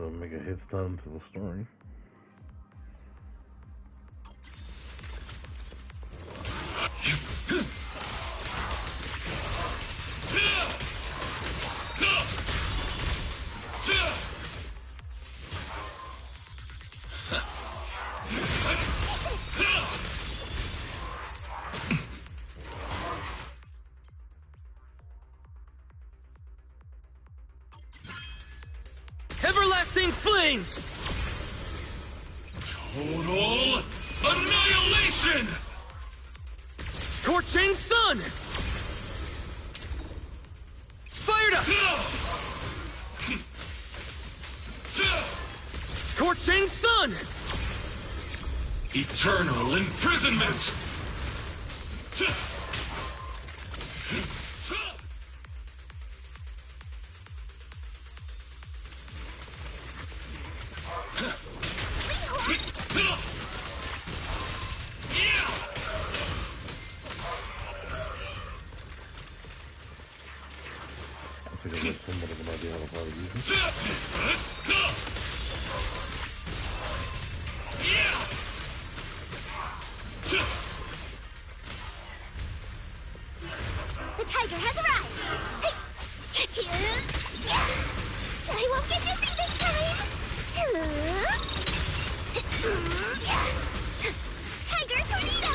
to make a head start into the story. Everlasting flames! Total annihilation! Scorching sun! Fired up! Scorching sun! Eternal imprisonment! I think I got somebody that might be able to probably use it. The tiger has arrived! I won't get dizzy this time! Tiger tornado!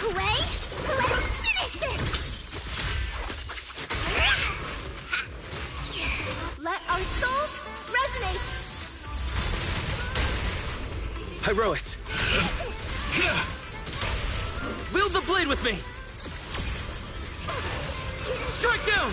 Hooray! Let's finish this! Let our souls resonate! Hyrois! Wield the blade with me! Strike down!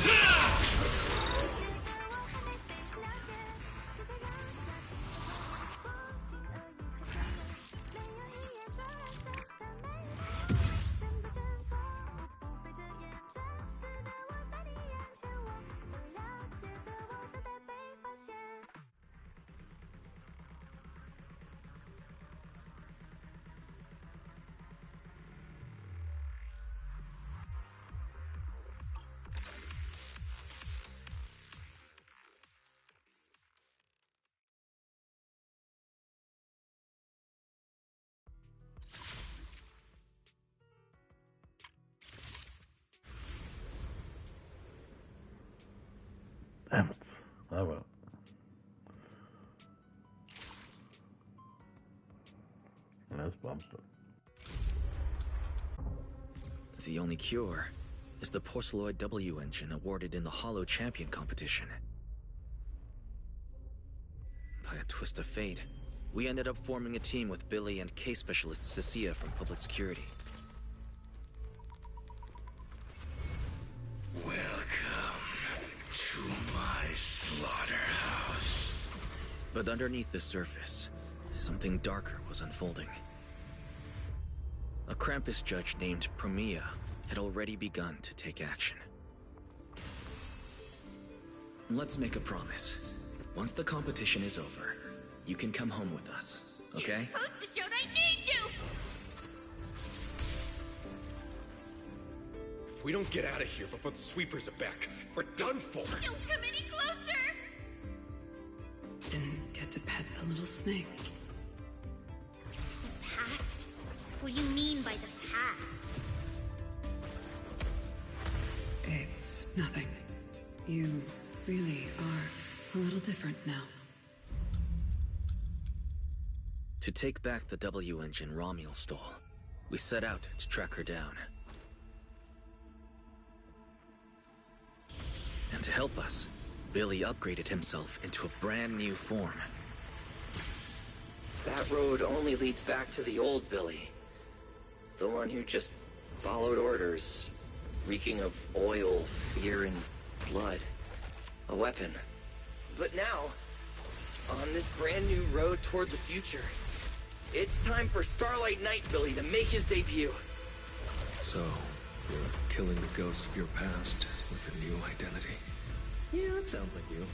Damn it. Oh well. That's bumster. The only cure is the Porceloid W engine awarded in the Hollow Champion competition. By a twist of fate, we ended up forming a team with Billy and case specialist Cecilia from Public Security. Welcome to my slaughterhouse. But underneath the surface, something darker was unfolding. A Krampus judge named Promia had already begun to take action. Let's make a promise. Once the competition is over, you can come home with us, okay? You're supposed to show I need you! If we don't get out of here before the sweepers are back, we're done for! Don't come any closer! Didn't get to pet the little snake. The past? What do you mean by the past? It's nothing. You really are a little different now. To take back the W engine Romuald stole, we set out to track her down. And to help us, Billy upgraded himself into a brand new form. That road only leads back to the old Billy. The one who just followed orders, reeking of oil, fear, and blood. A weapon. But now, on this brand new road toward the future, it's time for Starlight Knight Billy to make his debut. So, you're killing the ghost of your past with a new identity. Yeah, it sounds like you.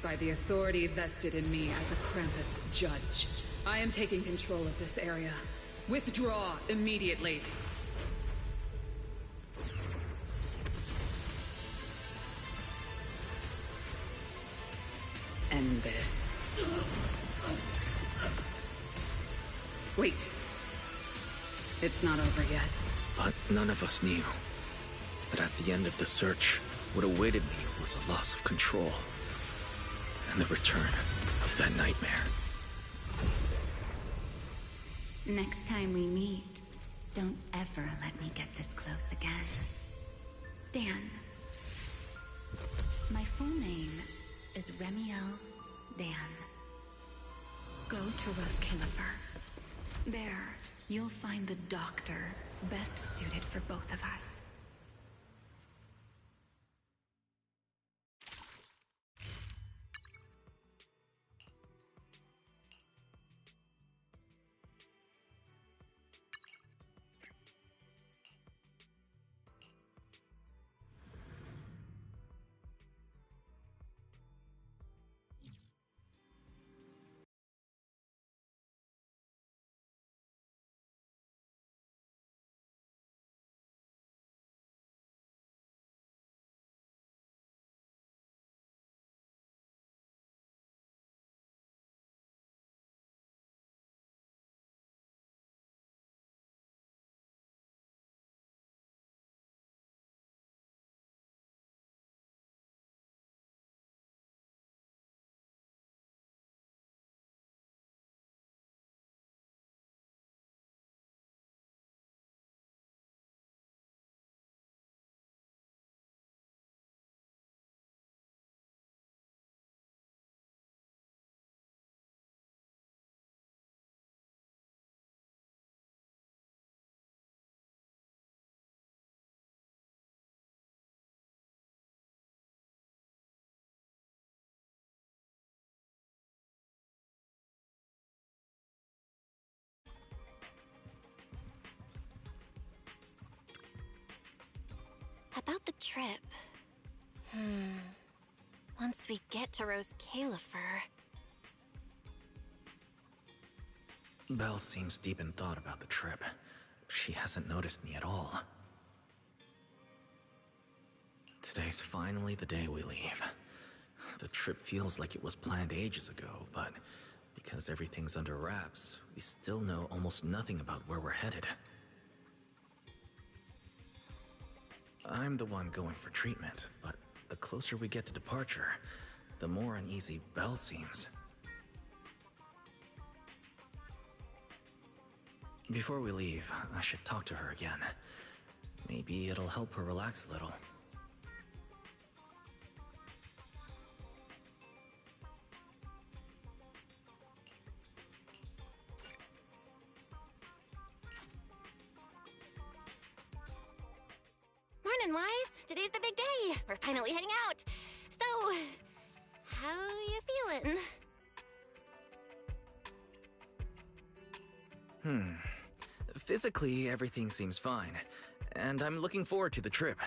By the authority vested in me as a Krampus judge, I am taking control of this area. Withdraw immediately. end this. Wait. It's not over yet. But none of us knew that at the end of the search, what awaited me was a loss of control and the return of that nightmare. Next time we meet, don't ever let me get this close again. Dan. My full name is Remiel Dan. Go to Roscaelifer. There, you'll find the doctor best suited for both of us. About the trip. Once we get to Roscaelifer... Belle seems deep in thought about the trip. She hasn't noticed me at all. Today's finally the day we leave. The trip feels like it was planned ages ago, but because everything's under wraps, we still know almost nothing about where we're headed. I'm the one going for treatment, but the closer we get to departure, the more uneasy Belle seems. Before we leave, I should talk to her again. Maybe it'll help her relax a little. Morning, Wise. Today's the big day. We're finally heading out. So, how you feeling? Physically, everything seems fine, and I'm looking forward to the trip.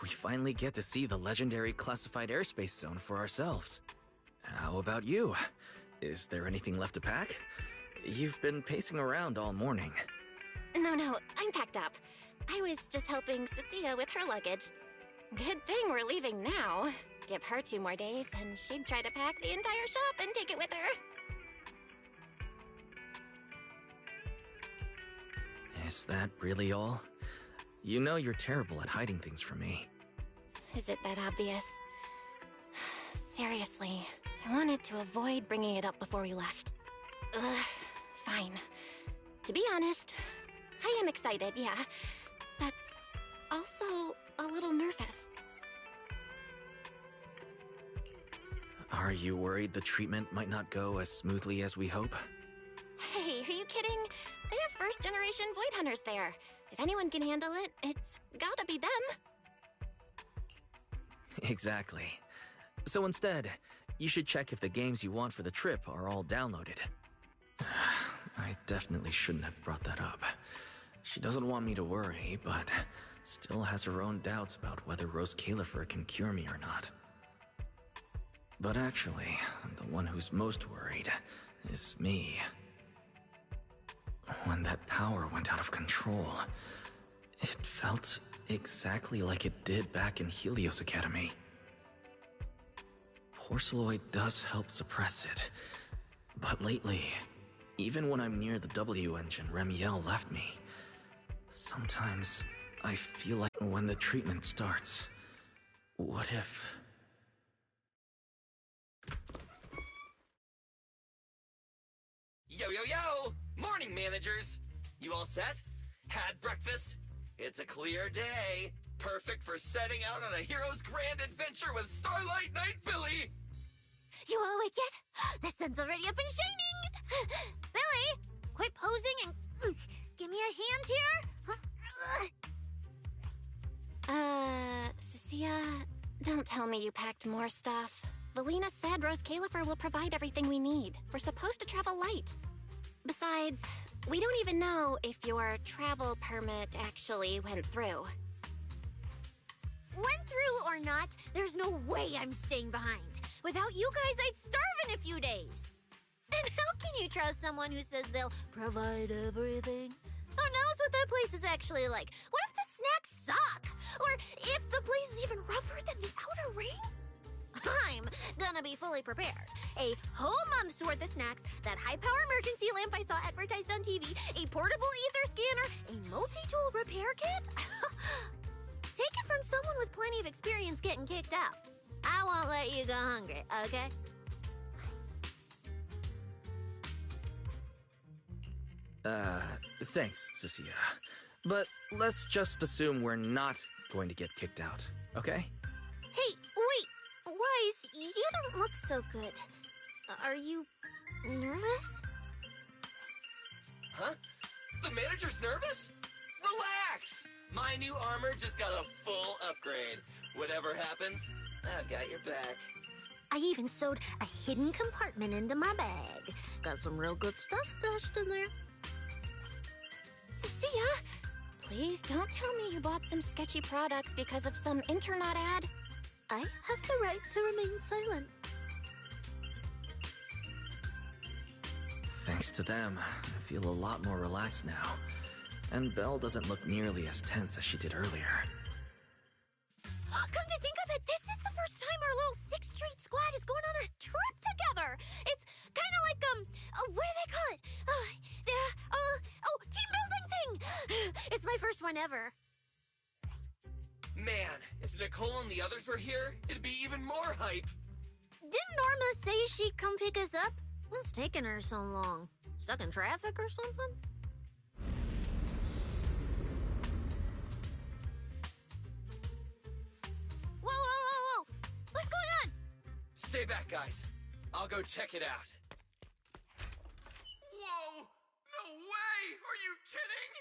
We finally get to see the legendary classified airspace zone for ourselves. How about you? Is there anything left to pack? You've been pacing around all morning. No, I'm packed up. I was just helping Cecilia with her luggage. Good thing we're leaving now. Give her 2 more days, and she'd try to pack the entire shop and take it with her. Is that really all? You know you're terrible at hiding things from me. Is it that obvious? Seriously, I wanted to avoid bringing it up before we left. Fine. To be honest, I am excited, yeah, but also a little nervous. Are you worried the treatment might not go as smoothly as we hope? Hey, are you kidding? They have first-generation Void Hunters there. If anyone can handle it, it's gotta be them. Exactly. So instead, you should check if the games you want for the trip are all downloaded. I definitely shouldn't have brought that up. She doesn't want me to worry, but still has her own doubts about whether Roscaelifer can cure me or not. But actually, the one who's most worried is me. When that power went out of control, it felt exactly like it did back in Helios Academy. Porceloid does help suppress it. But lately, even when I'm near the W engine Remiel left me, sometimes I feel like when the treatment starts, what if... Yo, yo, yo! Morning, managers! You all set? Had breakfast? It's a clear day. Perfect for setting out on a hero's grand adventure with Starlight Knight Billy! You all awake yet? The sun's already up and shining! Billy, quit posing and give me a hand here! Cecilia, don't tell me you packed more stuff. Valina said Roscaelifer will provide everything we need. We're supposed to travel light. Besides, we don't even know if your travel permit actually went through. Went through or not, there's no way I'm staying behind. Without you guys, I'd starve in a few days. And how can you trust someone who says they'll provide everything? Who knows what that place is actually like? What if the snacks suck? Or if the place is even rougher than the outer ring? I'm gonna be fully prepared. A whole month's worth of snacks, that high-power emergency lamp I saw advertised on TV, a portable ether scanner, a multi-tool repair kit. Take it from someone with plenty of experience getting kicked out. I won't let you go hungry, okay? Thanks, Cecilia. But let's just assume we're not going to get kicked out, okay? Hey, wait! Wise, you don't look so good. Are you nervous? Huh? The manager's nervous? Relax! My new armor just got a full upgrade. Whatever happens, I've got your back. I even sewed a hidden compartment into my bag. Got some real good stuff stashed in there. Cecilia, please don't tell me you bought some sketchy products because of some internet ad. I have the right to remain silent. Thanks to them, I feel a lot more relaxed now. And Belle doesn't look nearly as tense as she did earlier. Come to think of it, this is the first time our little 6th Street squad is going on a trip together. It's kind of like, what do they call it? Team building thing. It's my first one ever. Man, if Nicole and the others were here, it'd be even more hype. Didn't Norma say she'd come pick us up? What's taking her so long? Stuck in traffic or something? Whoa! What's going on? Stay back, guys. I'll go check it out. Whoa! No way! Are you kidding?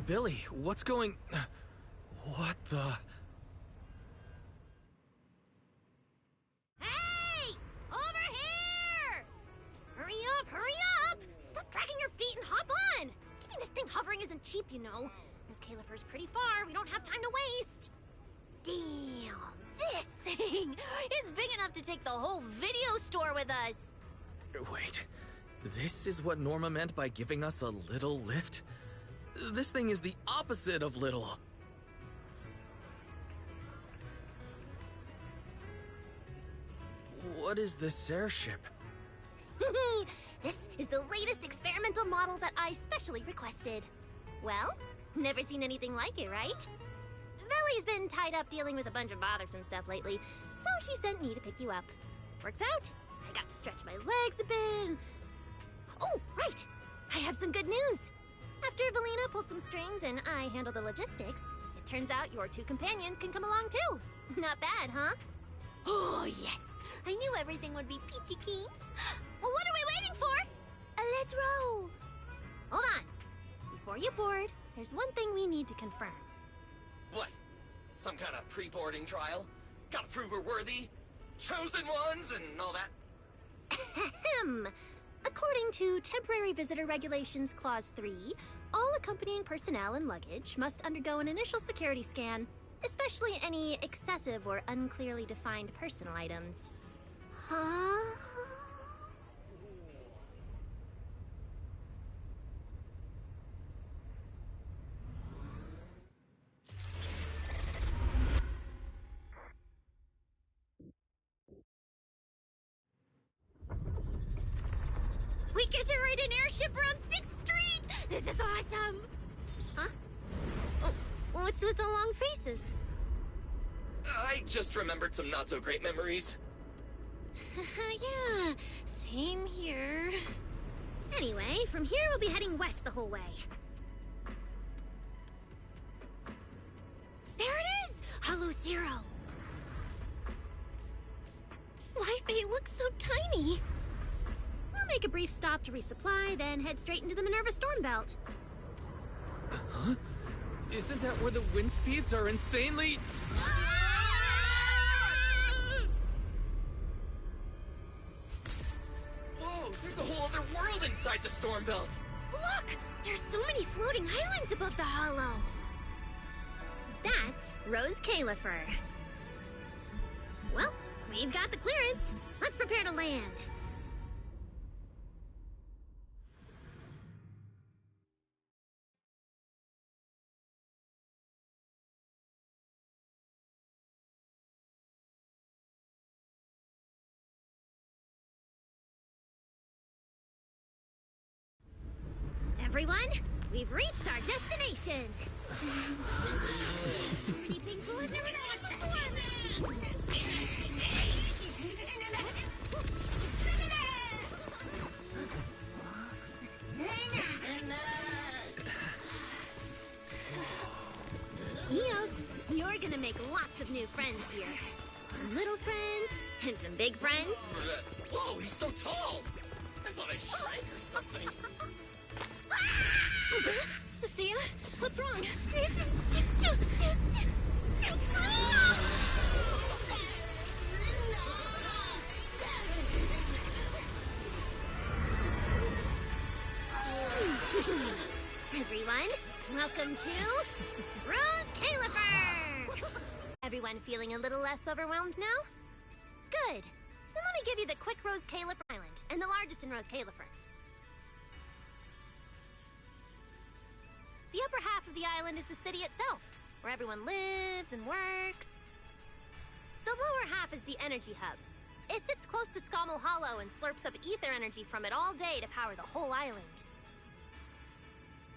Billy, what's going... What the... Hey! Over here! Hurry up! Stop dragging your feet and hop on! Keeping this thing hovering isn't cheap, you know. Roscaelifer's pretty far. We don't have time to waste. Damn! This thing is big enough to take the whole video store with us. Wait, this is what Norma meant by giving us a little lift? This thing is the opposite of little. What is this airship? This is the latest experimental model that I specially requested. Well, never seen anything like it, right? Velly's been tied up dealing with a bunch of bothersome stuff lately, so she sent me to pick you up. Works out. I got to stretch my legs a bit. Oh, right! I have some good news! After Valina pulled some strings and I handled the logistics, it turns out your 2 companions can come along too. Not bad, huh? Oh, yes! I knew everything would be peachy keen. Well, what are we waiting for? Let's roll! Hold on. Before you board, there's one thing we need to confirm. What? Some kind of pre-boarding trial? Gotta prove we're worthy? Chosen ones and all that? Ahem. According to Temporary Visitor Regulations Clause 3, all accompanying personnel and luggage must undergo an initial security scan, especially any excessive or unclearly defined personal items. Huh? We get to ride an airship around 6th Street! This is awesome! Huh? Oh, what's with the long faces? I just remembered some not-so-great memories. Yeah, same here. Anyway, from here we'll be heading west the whole way. There it is! Hollow Zero! Why, Faye looks so tiny! We'll make a brief stop to resupply, then head straight into the Minerva Storm Belt. Huh? Isn't that where the wind speeds are insanely... Whoa, there's a whole other world inside the Storm Belt! Look! There's so many floating islands above the hollow! That's Roscaelifer. Well, we've got the clearance. Let's prepare to land. Everyone, we've reached our destination. Pretty big boys never seen it before. Eos, you're gonna make lots of new friends here. Some little friends and some big friends. Whoa, he's so tall! I thought I shrank or something. Cecilia, what's wrong? This is just too cool! Everyone, welcome to Roscaelifer! Everyone feeling a little less overwhelmed now? Good. Then let me give you the quick Roscaelifer Island, and the largest in Roscaelifer. The upper half of the island is the city itself, where everyone lives and works. The lower half is the energy hub. It sits close to Scommel Hollow and slurps up ether energy from it all day to power the whole island.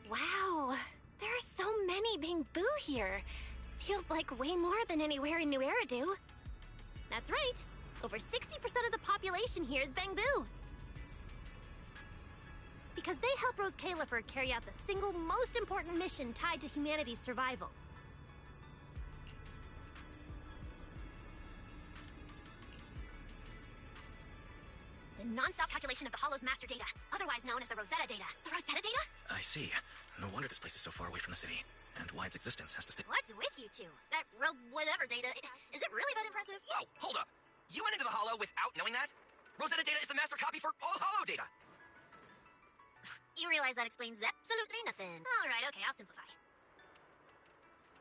Wow, there are so many Bangbu here. Feels like way more than anywhere in New Eridu. That's right. Over 60% of the population here is Bangbu. Because they help Roscaelifer carry out the single most important mission tied to humanity's survival. The non-stop calculation of the Hollow's master data, otherwise known as the Rosetta data. The Rosetta data? I see. No wonder this place is so far away from the city. And why its existence has to stay... What's with you two? That whatever data, is it really that impressive? Whoa, hold up. You went into the Hollow without knowing that? Rosetta data is the master copy for all Hollow data. You realize that explains absolutely nothing. All right, okay, I'll simplify.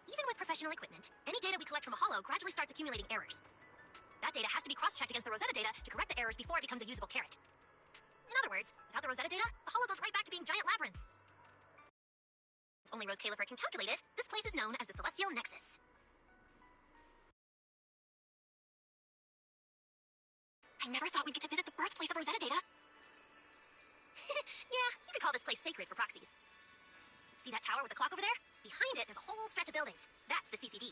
Even with professional equipment, any data we collect from a Hollow gradually starts accumulating errors. That data has to be cross-checked against the Rosetta data to correct the errors before it becomes a usable carrot. In other words, without the Rosetta data, the Hollow goes right back to being giant labyrinths. Since only Roscaelifer can calculate it, this place is known as the Celestial Nexus. I never thought we'd get to visit the birthplace of Rosetta data. Yeah, you could call this place sacred for proxies. See that tower with the clock over there? Behind it, there's a whole stretch of buildings. That's the CCD.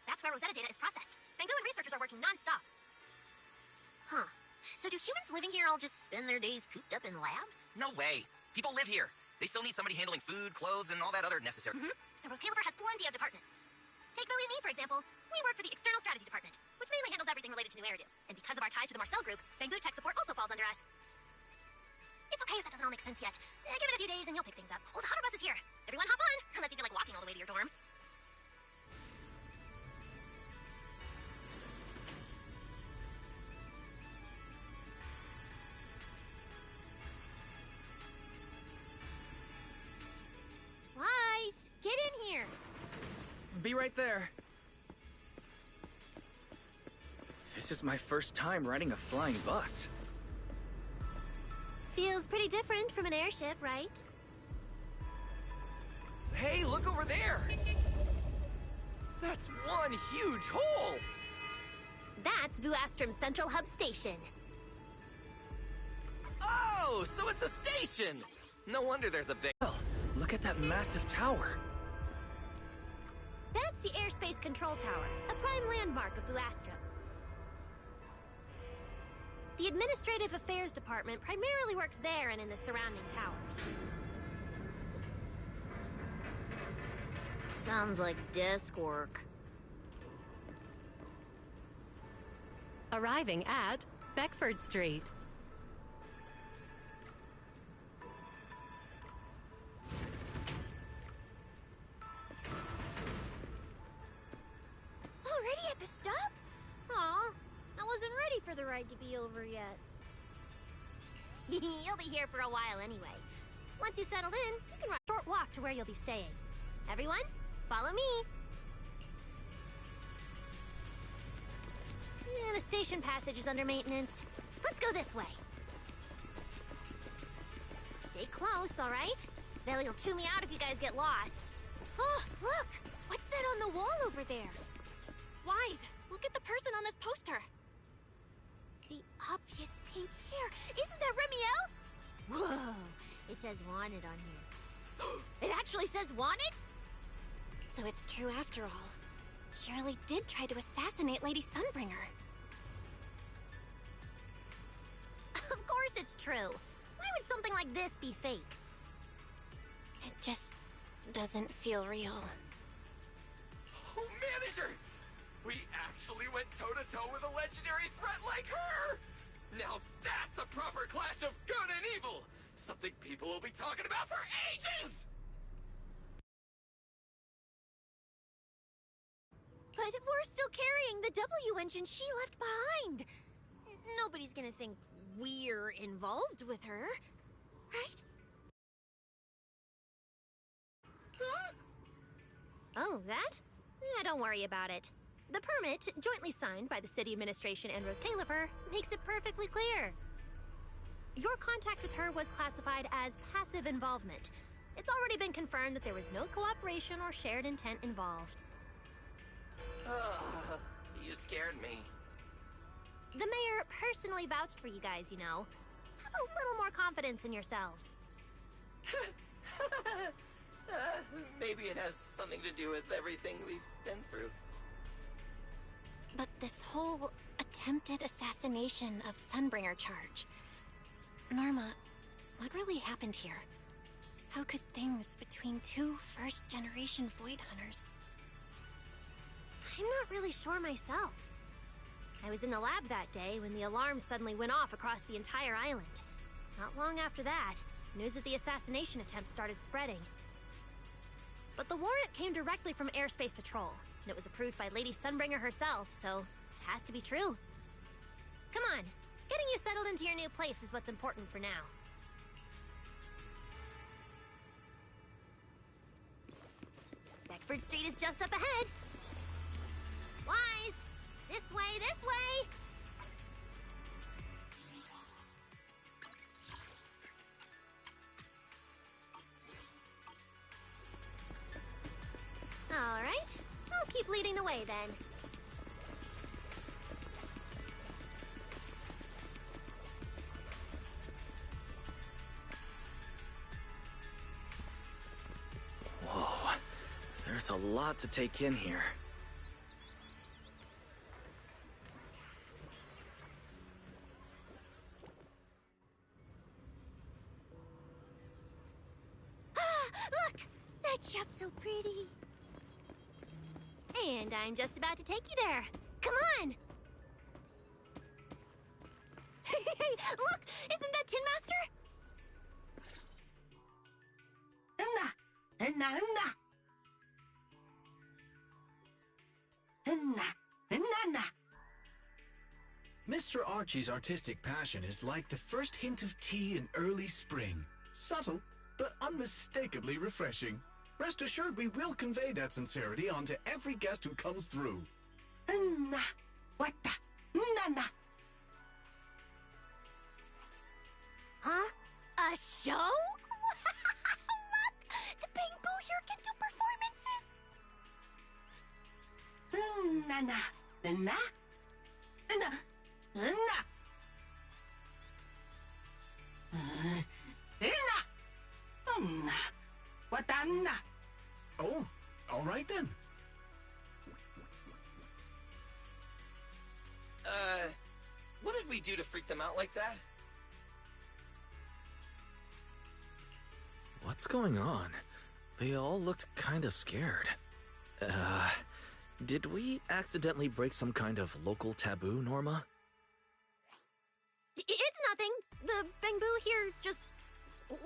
That's where Rosetta data is processed. Bangbu and researchers are working non-stop. Huh. So do humans living here all just spend their days cooped up in labs? No way. People live here. They still need somebody handling food, clothes, and all that other necessary... So Roscaelifer has plenty of departments. Take Billy and me, for example. We work for the External Strategy Department, which mainly handles everything related to New Eridu. And because of our ties to the Marcel Group, Bangbu Tech Support also falls under us. It's okay if that doesn't all make sense yet. Give it a few days and you'll pick things up. Oh, the hover bus is here. Everyone hop on, unless you feel like walking all the way to your dorm. Wise, get in here. Be right there. This is my first time riding a flying bus. Feels pretty different from an airship, right? Hey, look over there! That's one huge hole! That's Vuastrum's Central Hub Station. Oh, so it's a station! No wonder there's a big... Oh, look at that massive tower. That's the Airspace Control Tower, a prime landmark of Buastro. The Administrative Affairs Department primarily works there and in the surrounding towers. Sounds like desk work. Arriving at Beckford Street. Already at the stop? Aw, I wasn't ready for the ride to be over yet. You'll be here for a while anyway. Once you settled in, you can ride a short walk to where you'll be staying. Everyone, follow me. The station passage is under maintenance. Let's go this way. Stay close, all right? Velly will chew me out if you guys get lost. Oh, look! What's that on the wall over there? Wise, look at the person on this poster. The obvious pink hair. Isn't that Remiel? Whoa! It says wanted on here. It actually says wanted? So it's true after all. Shirley did try to assassinate Lady Sunbringer. Of course it's true. Why would something like this be fake? It just doesn't feel real. Oh, manager! We actually went toe-to-toe with a legendary threat like her! Now that's a proper clash of good and evil! Something people will be talking about for ages! But we're still carrying the W engine she left behind. Nobody's gonna think we're involved with her, right? Huh? Oh, that? Don't worry about it. The permit, jointly signed by the city administration and Roscaelifer, makes it perfectly clear. Your contact with her was classified as passive involvement. It's already been confirmed that there was no cooperation or shared intent involved. You scared me. The mayor personally vouched for you guys, you know. Have a little more confidence in yourselves. Maybe it has something to do with everything we've been through. But this whole attempted assassination of Sunbringer charge... Norma, what really happened here? How could things between two first-generation Void Hunters... I'm not really sure myself. I was in the lab that day when the alarm suddenly went off across the entire island. Not long after that, news of the assassination attempt started spreading. But the warrant came directly from Airspace Patrol, and it was approved by Lady Sunbringer herself, so it has to be true. Come on, getting you settled into your new place is what's important for now. Beckford Street is just up ahead. Wise! This way, this way! All right, I'll keep leading the way then. Whoa, there's a lot to take in here. Look! That shop's so pretty. And I'm just about to take you there. Come on! Hey, look! Isn't that Tin Master? Mr. Archie's artistic passion is like the first hint of tea in early spring. Subtle, but unmistakably refreshing. Rest assured we will convey that sincerity onto every guest who comes through. Huh? A show? Look! The Bamboo here can do performances! Oh, all right then. What did we do to freak them out like that? What's going on? They all looked kind of scared. Did we accidentally break some kind of local taboo, Norma? It's nothing. The Bangbu here just...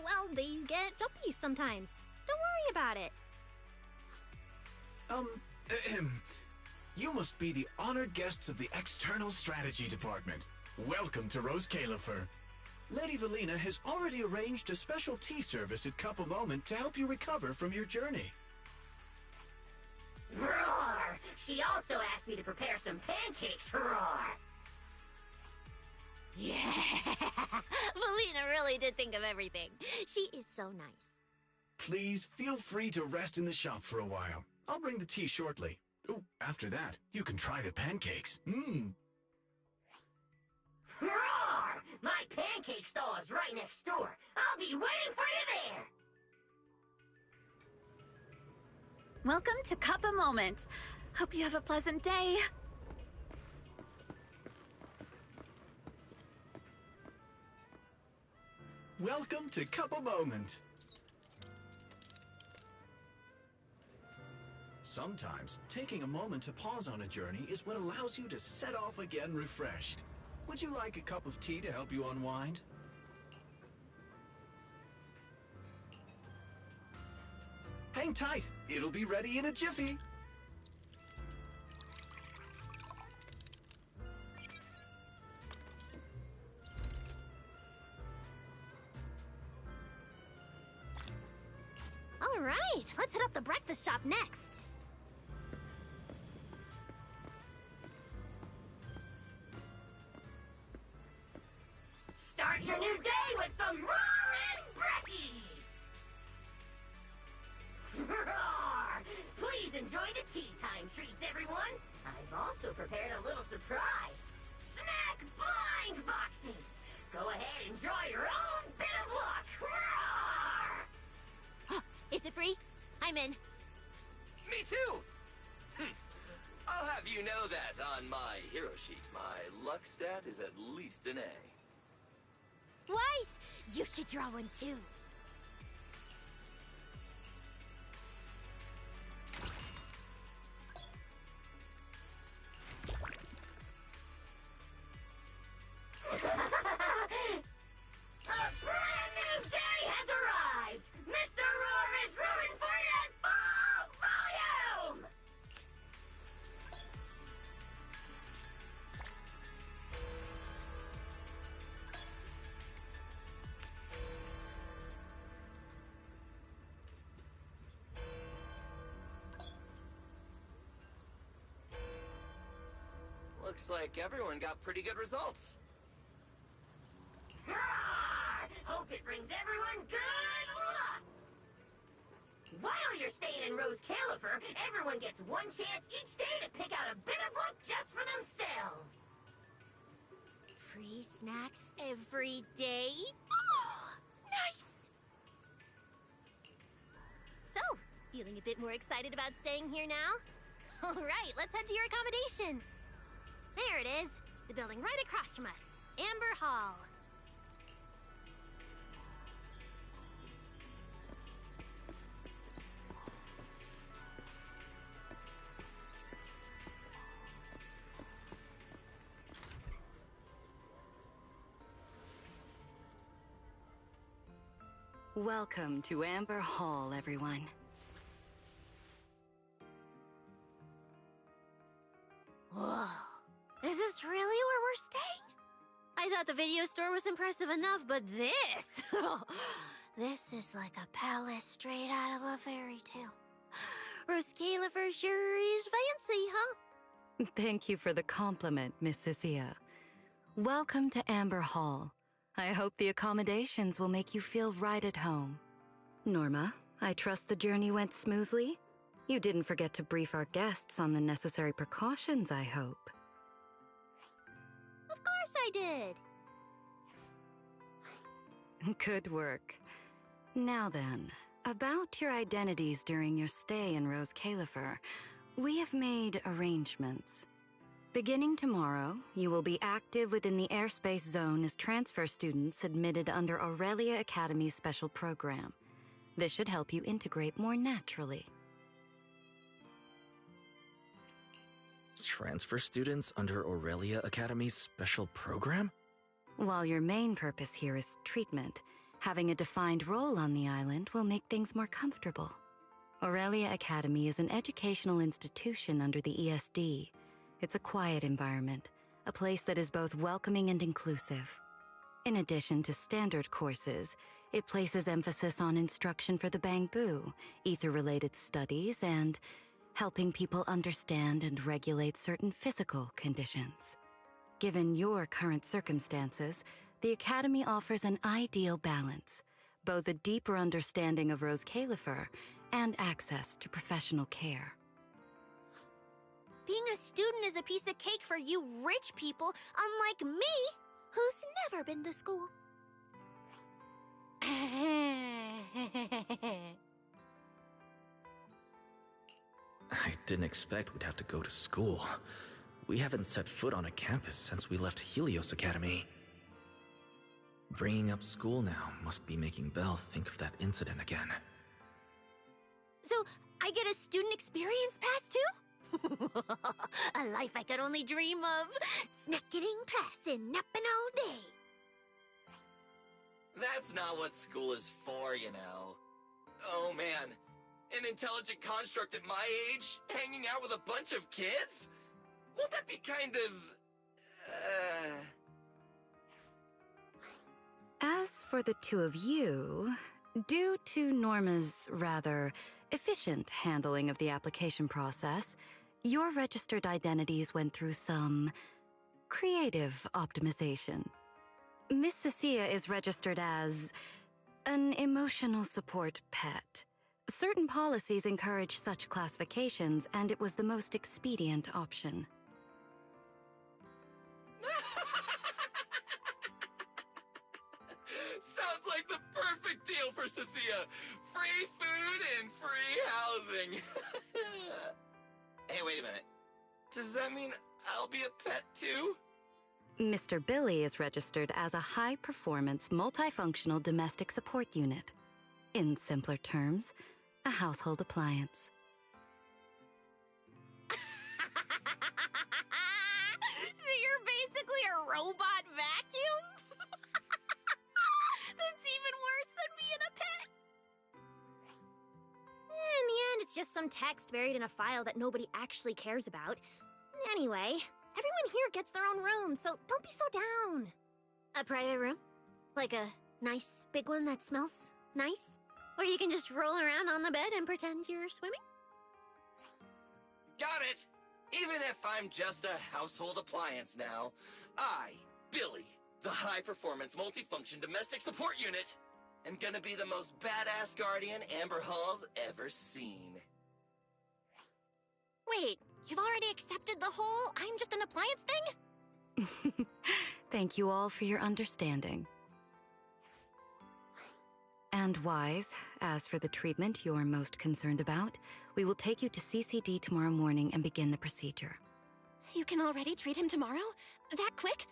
well, they get jumpy sometimes. Don't worry about it. You must be the honored guests of the External Strategy Department. Welcome to Roscaelifer. Lady Valina has already arranged a special tea service at Cup a Moment to help you recover from your journey. Roar! She also asked me to prepare some pancakes, roar! Yeah! Valina really did think of everything. She is so nice. Please feel free to rest in the shop for a while. I'll bring the tea shortly. Oh, after that, you can try the pancakes. Roar! My pancake stall is right next door. I'll be waiting for you there! Welcome to Cup a Moment. Hope you have a pleasant day. Welcome to Cup a Moment. Sometimes, taking a moment to pause on a journey is what allows you to set off again refreshed. Would you like a cup of tea to help you unwind? Hang tight, it'll be ready in a jiffy. All right, let's hit up the breakfast shop next. Start your new day with some roaring brekkies! Roar! Please enjoy the tea time treats, everyone! I've also prepared a little surprise. Snack blind boxes! Go ahead and draw your own bit of luck! Roar! Is it free? I'm in. Me too! I'll have you know that on my hero sheet, my luck stat is at least an A. Weiss, you should draw one too. A brand new day has arrived! Mr. Roar is rooting for you at full volume! Looks like everyone got pretty good results. Roar! Hope it brings everyone good luck! While you're staying in Roscaelifer, everyone gets one chance each day to pick out a bit of luck just for themselves! Free snacks every day? Oh, nice! So, feeling a bit more excited about staying here now? All right, let's head to your accommodation. There it is, the building right across from us, Amber Hall. Welcome to Amber Hall, everyone. Whoa, is this really where we're staying? I thought the video store was impressive enough, but this... this is like a palace straight out of a fairy tale. Roscaelifer sure is fancy, huh? Thank you for the compliment, Miss Cecilia. Welcome to Amber Hall. I hope the accommodations will make you feel right at home. Norma, I trust the journey went smoothly? You didn't forget to brief our guests on the necessary precautions, I hope. Of course I did. Good work. Now then, about your identities during your stay in Roscaelifer, we have made arrangements. Beginning tomorrow, you will be active within the airspace zone as transfer students admitted under Aurelia Academy's special program. This should help you integrate more naturally. Transfer students under Aurelia Academy's special program? While your main purpose here is treatment, having a defined role on the island will make things more comfortable. Aurelia Academy is an educational institution under the ESD. It's a quiet environment, a place that is both welcoming and inclusive. In addition to standard courses, it places emphasis on instruction for the Bangbu, ether-related studies, and helping people understand and regulate certain physical conditions. Given your current circumstances, the Academy offers an ideal balance, both a deeper understanding of Roscaelifer and access to professional care. Being a student is a piece of cake for you rich people, unlike me, who's never been to school. I didn't expect we'd have to go to school. We haven't set foot on a campus since we left Helios Academy. Bringing up school now must be making Belle think of that incident again. So, I get a student experience pass too? A life I could only dream of. Snacking in class and napping all day. That's not what school is for, you know. Oh man, an intelligent construct at my age, hanging out with a bunch of kids? Won't that be kind of... As for the two of you, due to Norma's rather efficient handling of the application process, your registered identities went through some creative optimization. Miss Cecilia is registered as an emotional support pet. Certain policies encourage such classifications, and it was the most expedient option. Sounds like the perfect deal for Cecilia. Free food and free housing. Hey, wait a minute. Does that mean I'll be a pet too? Mr. Billy is registered as a high-performance, multifunctional domestic support unit. In simpler terms, a household appliance. So you're basically a robot vacuum? That's even worse than being a pet. In the end, it's just some text buried in a file that nobody actually cares about. Anyway, everyone here gets their own room, so don't be so down. A private room? Like a nice big one that smells nice? Where you can just roll around on the bed and pretend you're swimming? Got it! Even if I'm just a household appliance now, I, Billy, the high-performance multifunction domestic support unit, am gonna be the most badass guardian Amber Hall's ever seen. Wait, you've already accepted the whole I'm just an appliance thing? Thank you all for your understanding. And Wise, as for the treatment you're most concerned about, we will take you to CCD tomorrow morning and begin the procedure. You can already treat him tomorrow? That quick?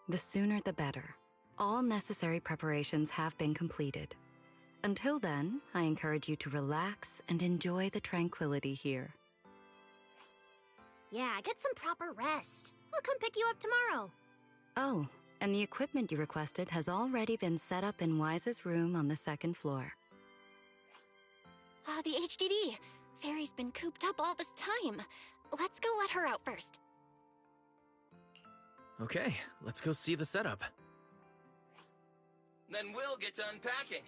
The sooner the better. All necessary preparations have been completed. Until then, I encourage you to relax and enjoy the tranquility here. Yeah, get some proper rest. We'll come pick you up tomorrow. Oh, and the equipment you requested has already been set up in Wise's room on the second floor. The HDD. Fairy's been cooped up all this time. Let's go let her out first. Okay, let's go see the setup. Then we'll get to unpacking.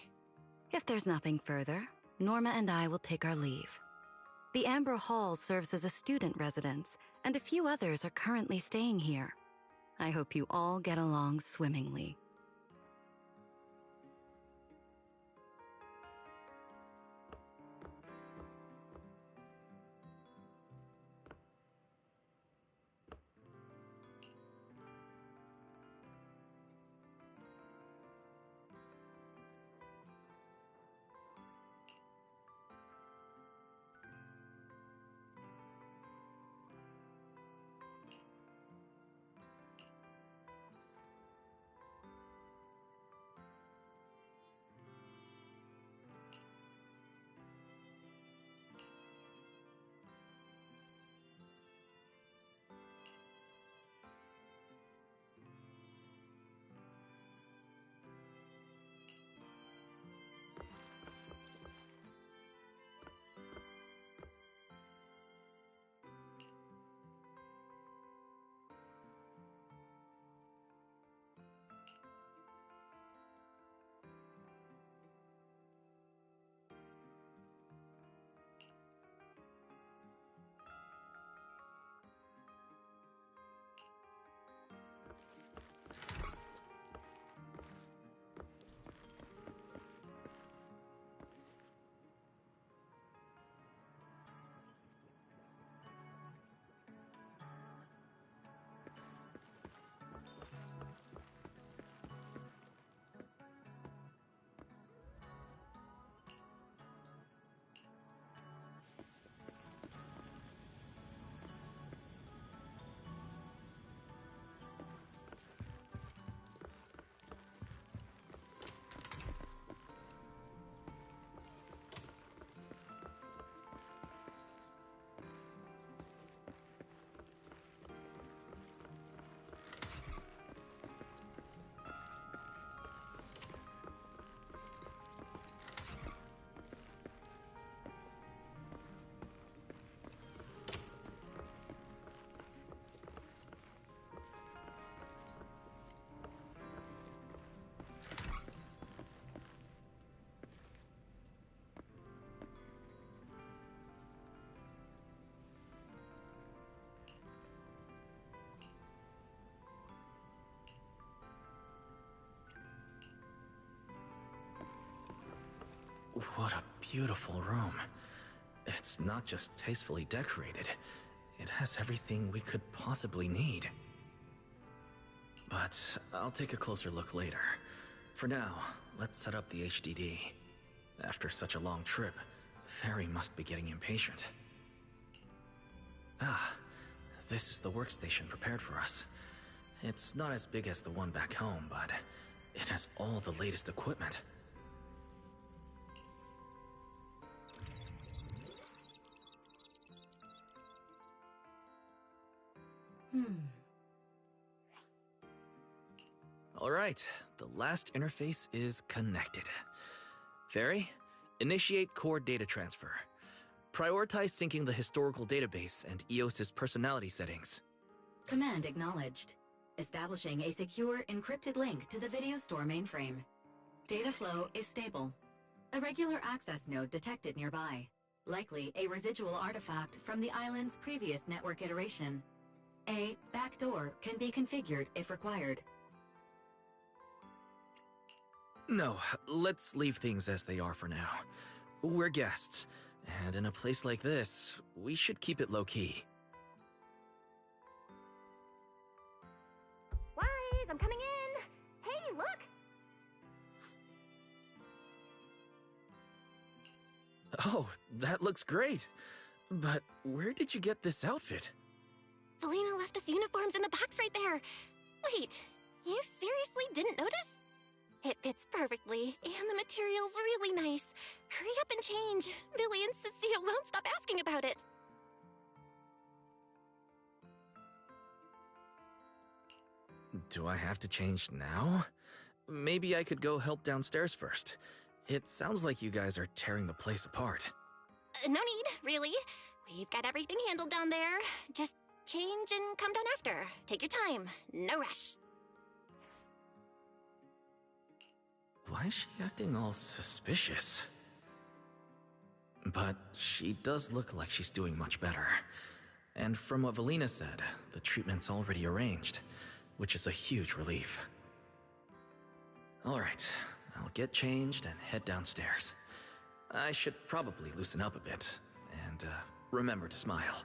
If there's nothing further, Norma and I will take our leave. The Amber Hall serves as a student residence, and a few others are currently staying here. I hope you all get along swimmingly. What a beautiful room. It's not just tastefully decorated, it has everything we could possibly need. But I'll take a closer look later. For now, let's set up the HDD. After such a long trip, Fairy must be getting impatient. Ah, this is the workstation prepared for us. It's not as big as the one back home, but it has all the latest equipment. Alright, the last interface is connected. Fairy, initiate core data transfer. Prioritize syncing the historical database and EOS's personality settings. Command acknowledged. Establishing a secure, encrypted link to the video store mainframe. Data flow is stable. A regular access node detected nearby. Likely a residual artifact from the island's previous network iteration. A backdoor can be configured if required. No, let's leave things as they are for now. We're guests, and in a place like this, we should keep it low-key. Wise, I'm coming in! Hey, look! Oh, that looks great! But where did you get this outfit? Valina left us uniforms in the box right there. Wait, you seriously didn't notice? It fits perfectly, and the material's really nice. Hurry up and change. Billy and Cecilia won't stop asking about it. Do I have to change now? Maybe I could go help downstairs first. It sounds like you guys are tearing the place apart. No need, really. We've got everything handled down there. Just change and come down after. Take your time. No rush. Why is she acting all suspicious? But she does look like she's doing much better. And from what Valina said, the treatment's already arranged, which is a huge relief. Alright, I'll get changed and head downstairs. I should probably loosen up a bit, and remember to smile.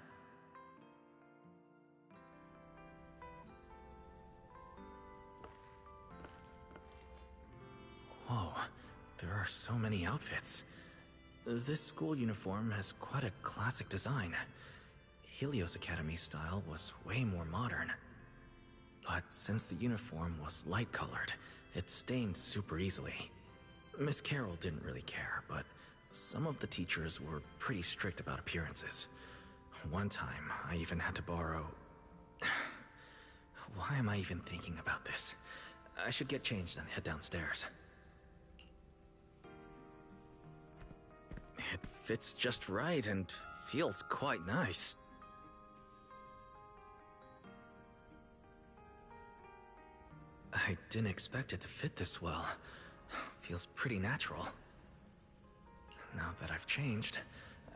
Whoa, there are so many outfits. This school uniform has quite a classic design. Helios Academy style was way more modern. But since the uniform was light-colored, it stained super easily. Miss Carroll didn't really care, but some of the teachers were pretty strict about appearances. One time, I even had to borrow... Why am I even thinking about this? I should get changed and head downstairs. It fits just right and feels quite nice. I didn't expect it to fit this well. Feels pretty natural. Now that I've changed,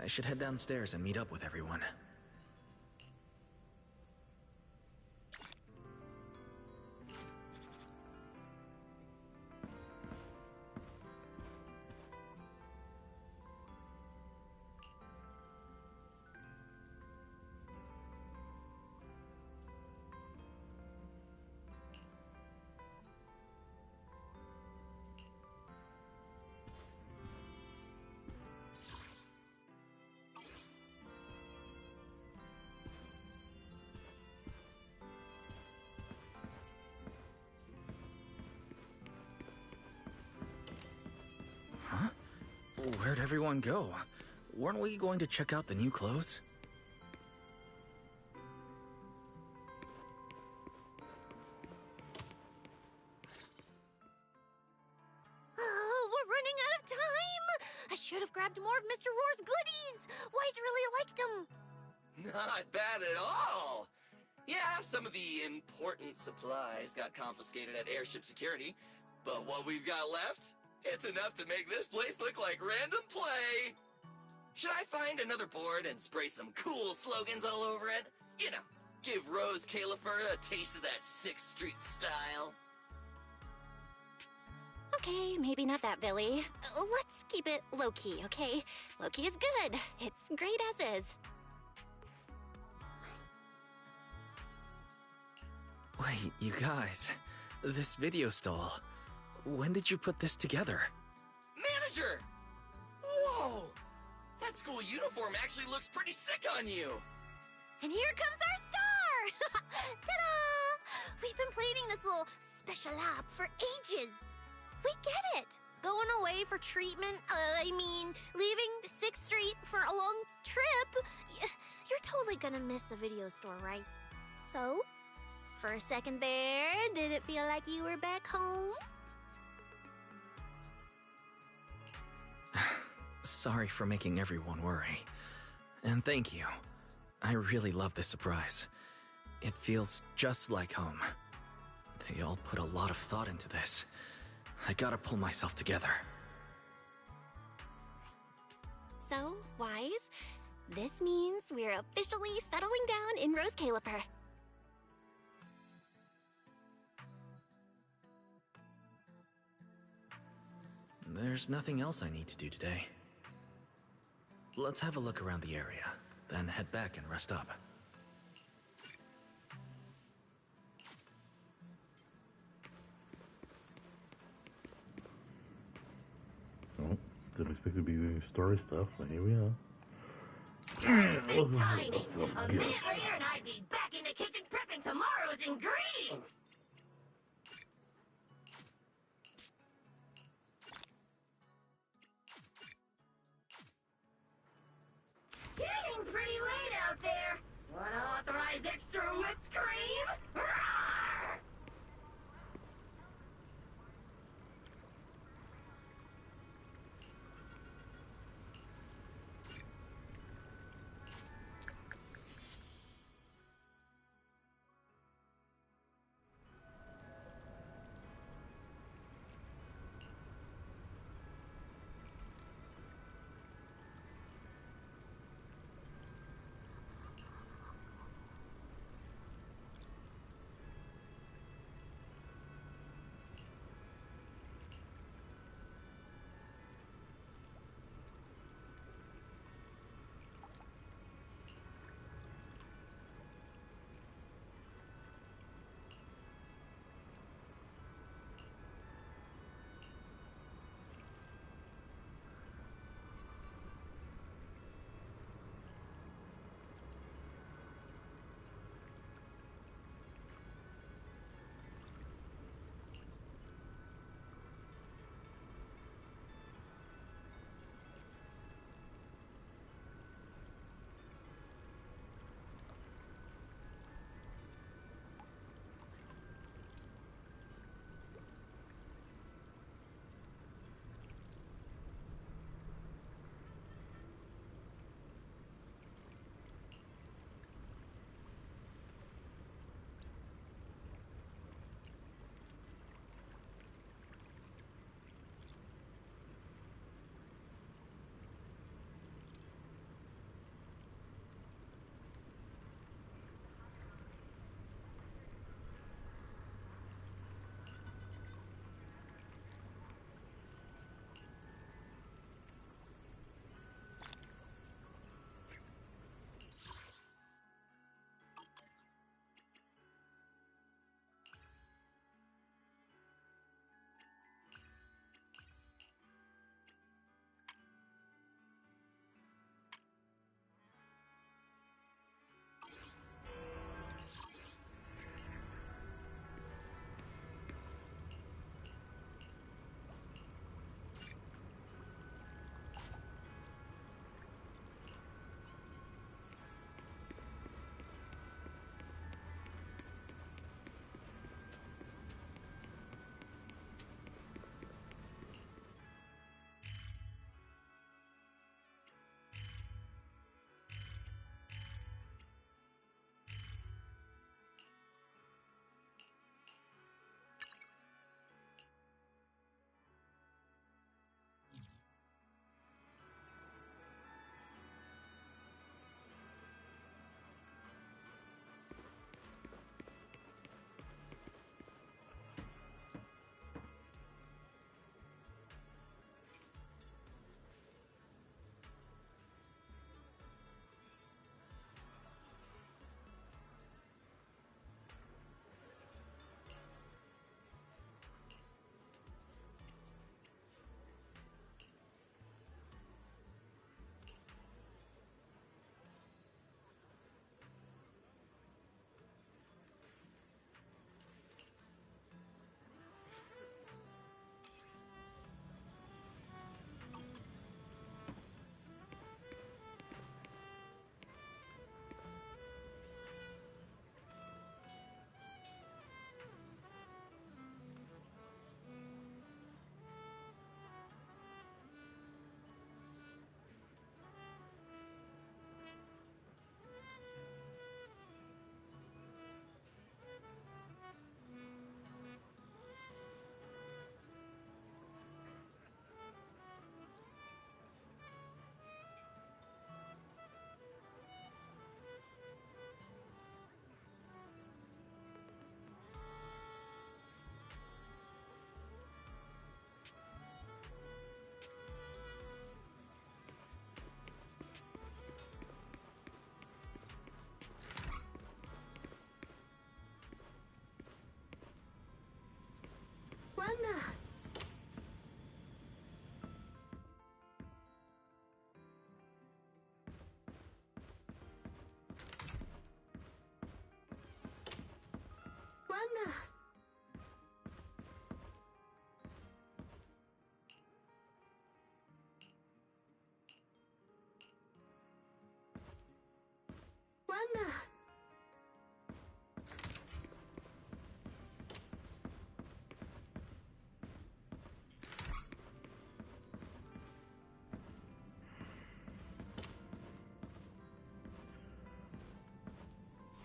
I should head downstairs and meet up with everyone. Where'd everyone go? Weren't we going to check out the new clothes? Oh, we're running out of time! I should have grabbed more of Mr. Roar's goodies! Wise really liked them! Not bad at all! Yeah, some of the important supplies got confiscated at airship security, but what we've got left, it's enough to make this place look like random play! Should I find another board and spray some cool slogans all over it? You know, give Roscaelifer a taste of that 6th Street style. Okay, maybe not that, Billy. Let's keep it low-key, okay? Low-key is good. It's great as is. Wait, you guys. This video stall. When did you put this together? Manager! Whoa! That school uniform actually looks pretty sick on you! And here comes our star! Ta-da! We've been planning this little special op for ages. We get it. Going away for treatment, leaving 6th Street for a long trip. You're totally gonna miss the video store, right? So, for a second there, did it feel like you were back home? Sorry for making everyone worry. And thank you. I really love this surprise. It feels just like home. They all put a lot of thought into this. I gotta pull myself together. So, Wise, this means we're officially settling down in Roscaelifer. There's nothing else I need to do today. Let's have a look around the area, then head back and rest up. Oh, didn't expect to be doing story stuff, but here we are. Perfect timing! A minute later and I'd be back in the kitchen prepping tomorrow's ingredients! Getting pretty late out there! Wanna authorize extra whipped cream? Rawr!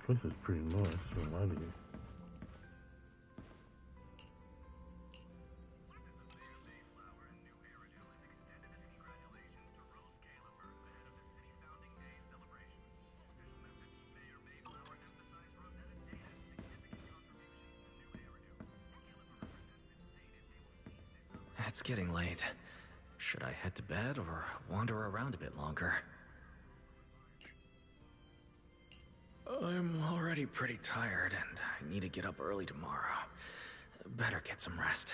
This place is pretty nice, so lie to you. It's getting late. Should I head to bed or wander around a bit longer? I'm already pretty tired, and I need to get up early tomorrow. Better get some rest.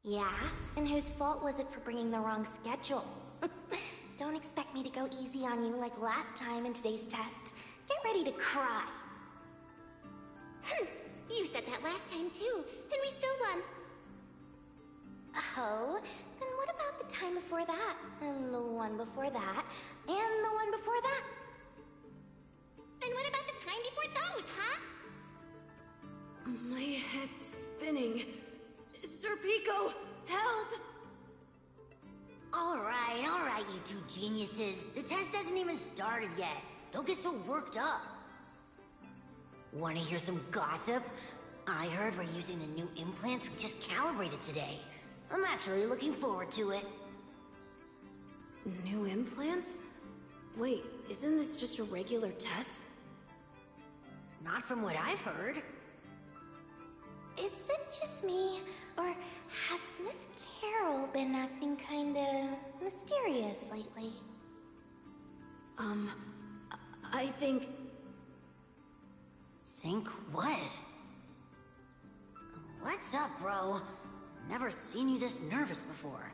Yeah? And whose fault was it for bringing the wrong schedule? Don't expect me to go easy on you like last time in today's test. Get ready to cry. You said that last time too, and we still won. Oh, then what about the time before that? And the one before that? And the one before that? And what about the time before those, huh? My head's spinning. Sir Pico, help! Alright, you two geniuses. The test hasn't even started yet. Don't get so worked up. Wanna hear some gossip? I heard we're using the new implants we just calibrated today. I'm actually looking forward to it. New implants? Wait, isn't this just a regular test? Not from what I've heard. Is it just me, or has Miss Carol been acting kinda mysterious lately? I think... Think what? What's up, bro? Never seen you this nervous before.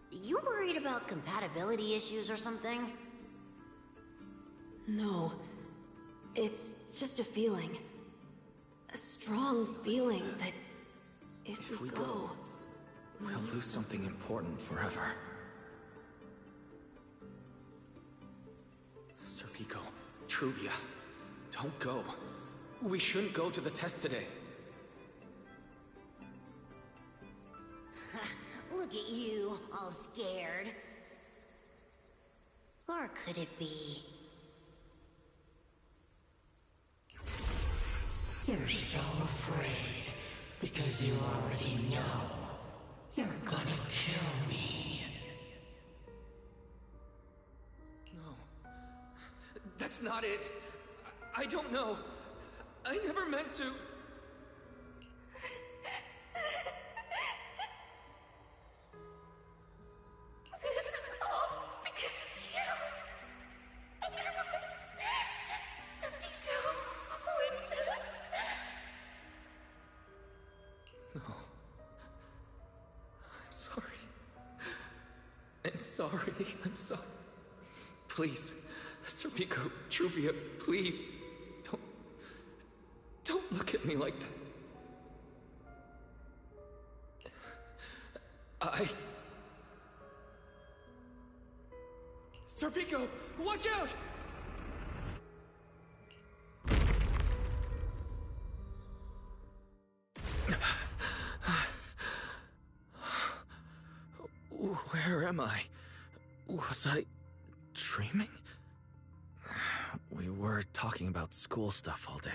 You worried about compatibility issues or something? No. It's just a feeling. A strong feeling that if we go... We'll lose something important forever. Sir Pico, Truvia, don't go. We shouldn't go to the test today. Look at you, all scared. Or could it be... You're so afraid because you already know you're gonna kill me. No. That's not it. I don't know. I never meant to. This is all because of you. Otherwise, Sir Pico wouldn't have... No. I'm sorry. I'm sorry. I'm sorry. Please, Sir Pico, Truvia, please. Don't look at me like that. Sir Pico, watch out! Where am I? Was I dreaming? We were talking about school stuff all day.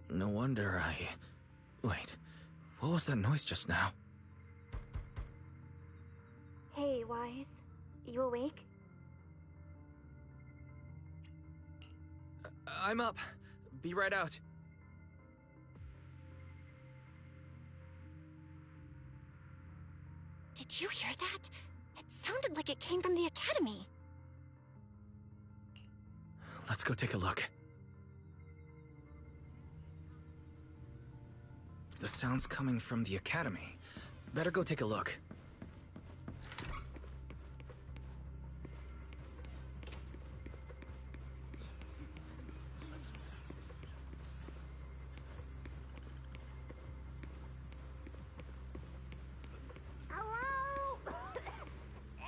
No wonder I... Wait, what was that noise just now? Hey, Wyeth. You awake? I'm up. Be right out. Did you hear that? It sounded like it came from the academy. Let's go take a look. The sound's coming from the academy. Better go take a look. Hello?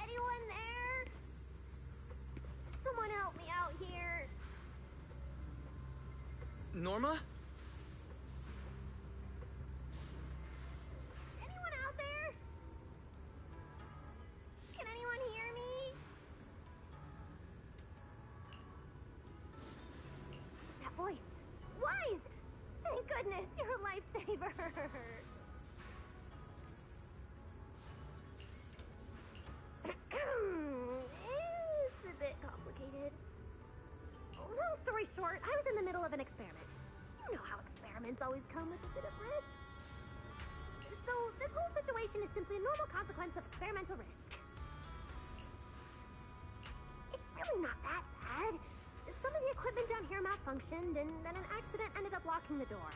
Anyone there? Someone help me out here. Norma? Anyone out there? Can anyone hear me? That voice. Wise! Thank goodness, you're a lifesaver. It's a bit complicated. Long story short, I was in the middle of an experiment. You know how experiments always come with a bit of risk. So this whole situation is simply a normal consequence of experimental risk. It's really not that bad. Some of the equipment down here malfunctioned, and then an accident ended up locking the door.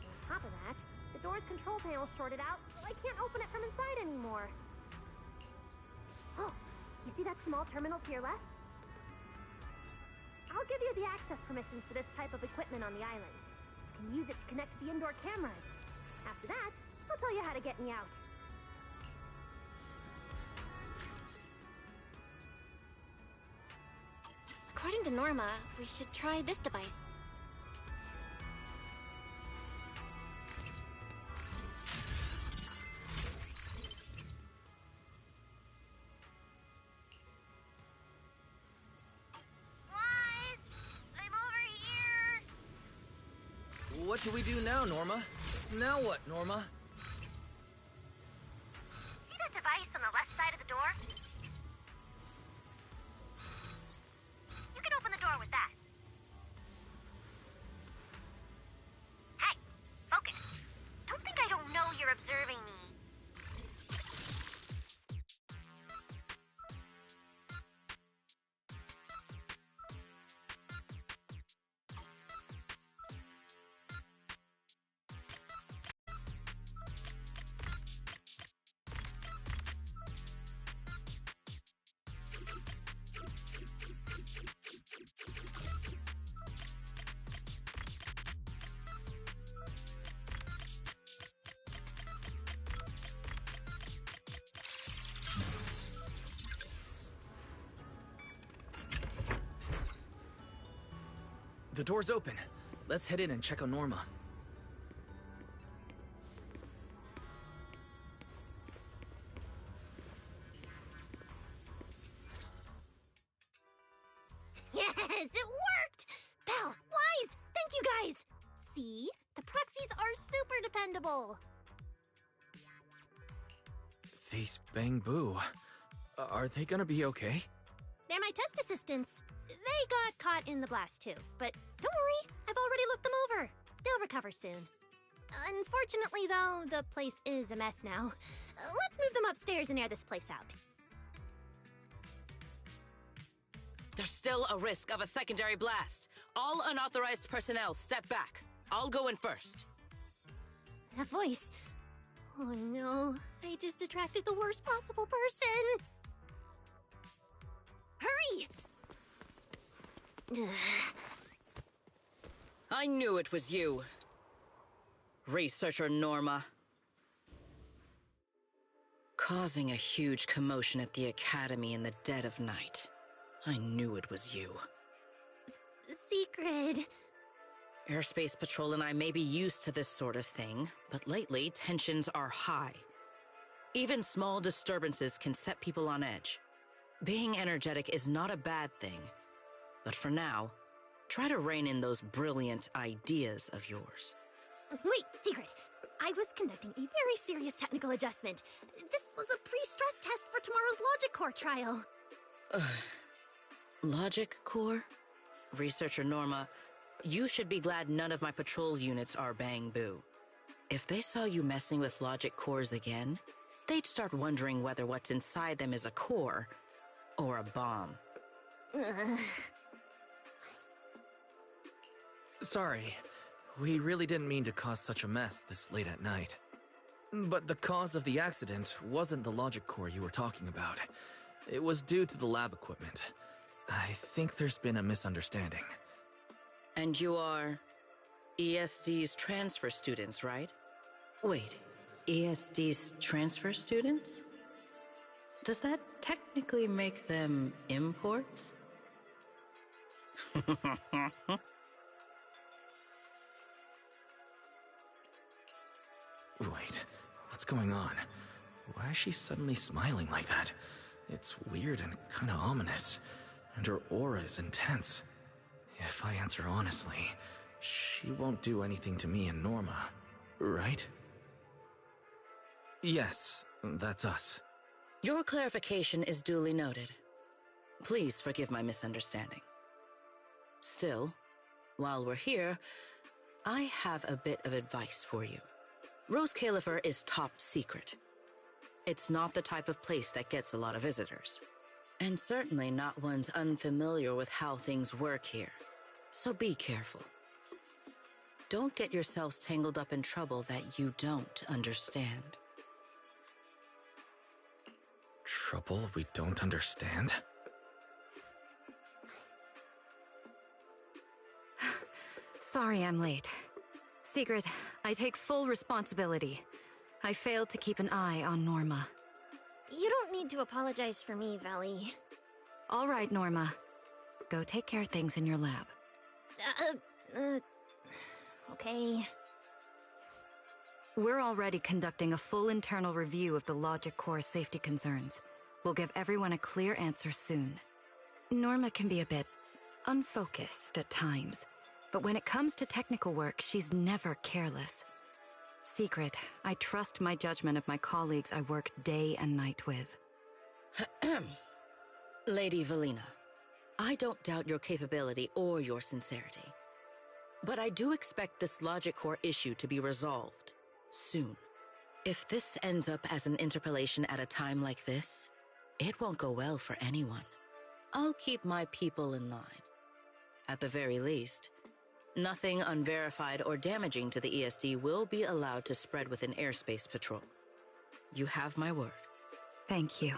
On top of that, the door's control panel shorted out, so I can't open it from inside anymore. Oh, you see that small terminal to your left? I'll give you the access permissions for this type of equipment on the island. You can use it to connect to the indoor cameras. After that, I'll tell you how to get me out. According to Norma, we should try this device. What do we do now, Norma? Now what, Norma? See that device on the left side of the door? You can open the door with that. Hey, focus. Don't think I don't know you're observing me. The door's open. Let's head in and check on Norma. Yes, it worked! Belle, Wise, thank you guys! See? The proxies are super dependable. These Bang Boo. Are they gonna be okay? They're my test assistants. They got caught in the blast too, but don't worry, I've already looked them over. They'll recover soon. Unfortunately, though, the place is a mess now. Let's move them upstairs and air this place out. There's still a risk of a secondary blast. All unauthorized personnel, step back. I'll go in first. That voice. Oh no, I just attracted the worst possible person. Hurry! I knew it was you. Researcher Norma. Causing a huge commotion at the Academy in the dead of night. I knew it was you. Secret. Airspace Patrol and I may be used to this sort of thing, but lately tensions are high. Even small disturbances can set people on edge. Being energetic is not a bad thing, but for now, try to rein in those brilliant ideas of yours. Wait, Secret. I was conducting a very serious technical adjustment. This was a pre-stress test for tomorrow's Logic Core trial. Logic Core? Researcher Norma, you should be glad none of my patrol units are Bang Boo. If they saw you messing with Logic Cores again, they'd start wondering whether what's inside them is a core or a bomb. Sorry. We really didn't mean to cause such a mess this late at night. But the cause of the accident wasn't the logic core you were talking about. It was due to the lab equipment. I think there's been a misunderstanding. And you are ESD's transfer students, right? Wait, ESD's transfer students? Does that technically make them imports? Wait, what's going on? Why is she suddenly smiling like that? It's weird and kinda ominous, and her aura is intense. If I answer honestly, she won't do anything to me and Norma, right? Yes, that's us. Your clarification is duly noted. Please forgive my misunderstanding. Still, while we're here, I have a bit of advice for you. Roscaelifer is top secret. It's not the type of place that gets a lot of visitors. And certainly not ones unfamiliar with how things work here. So be careful. Don't get yourselves tangled up in trouble that you don't understand. Trouble we don't understand? Sorry I'm late. Secret, I take full responsibility. I failed to keep an eye on Norma. You don't need to apologize for me, Valley. All right, Norma. Go take care of things in your lab. Okay. We're already conducting a full internal review of the logic core safety concerns. We'll give everyone a clear answer soon. Norma can be a bit unfocused at times, but when it comes to technical work, she's never careless. Secret, I trust my judgment of my colleagues I work day and night with. Lady Valina, I don't doubt your capability or your sincerity. But I do expect this logic core issue to be resolved soon. If this ends up as an interpolation at a time like this, it won't go well for anyone. I'll keep my people in line. At the very least, nothing unverified or damaging to the ESD will be allowed to spread within Airspace Patrol. You have my word. Thank you.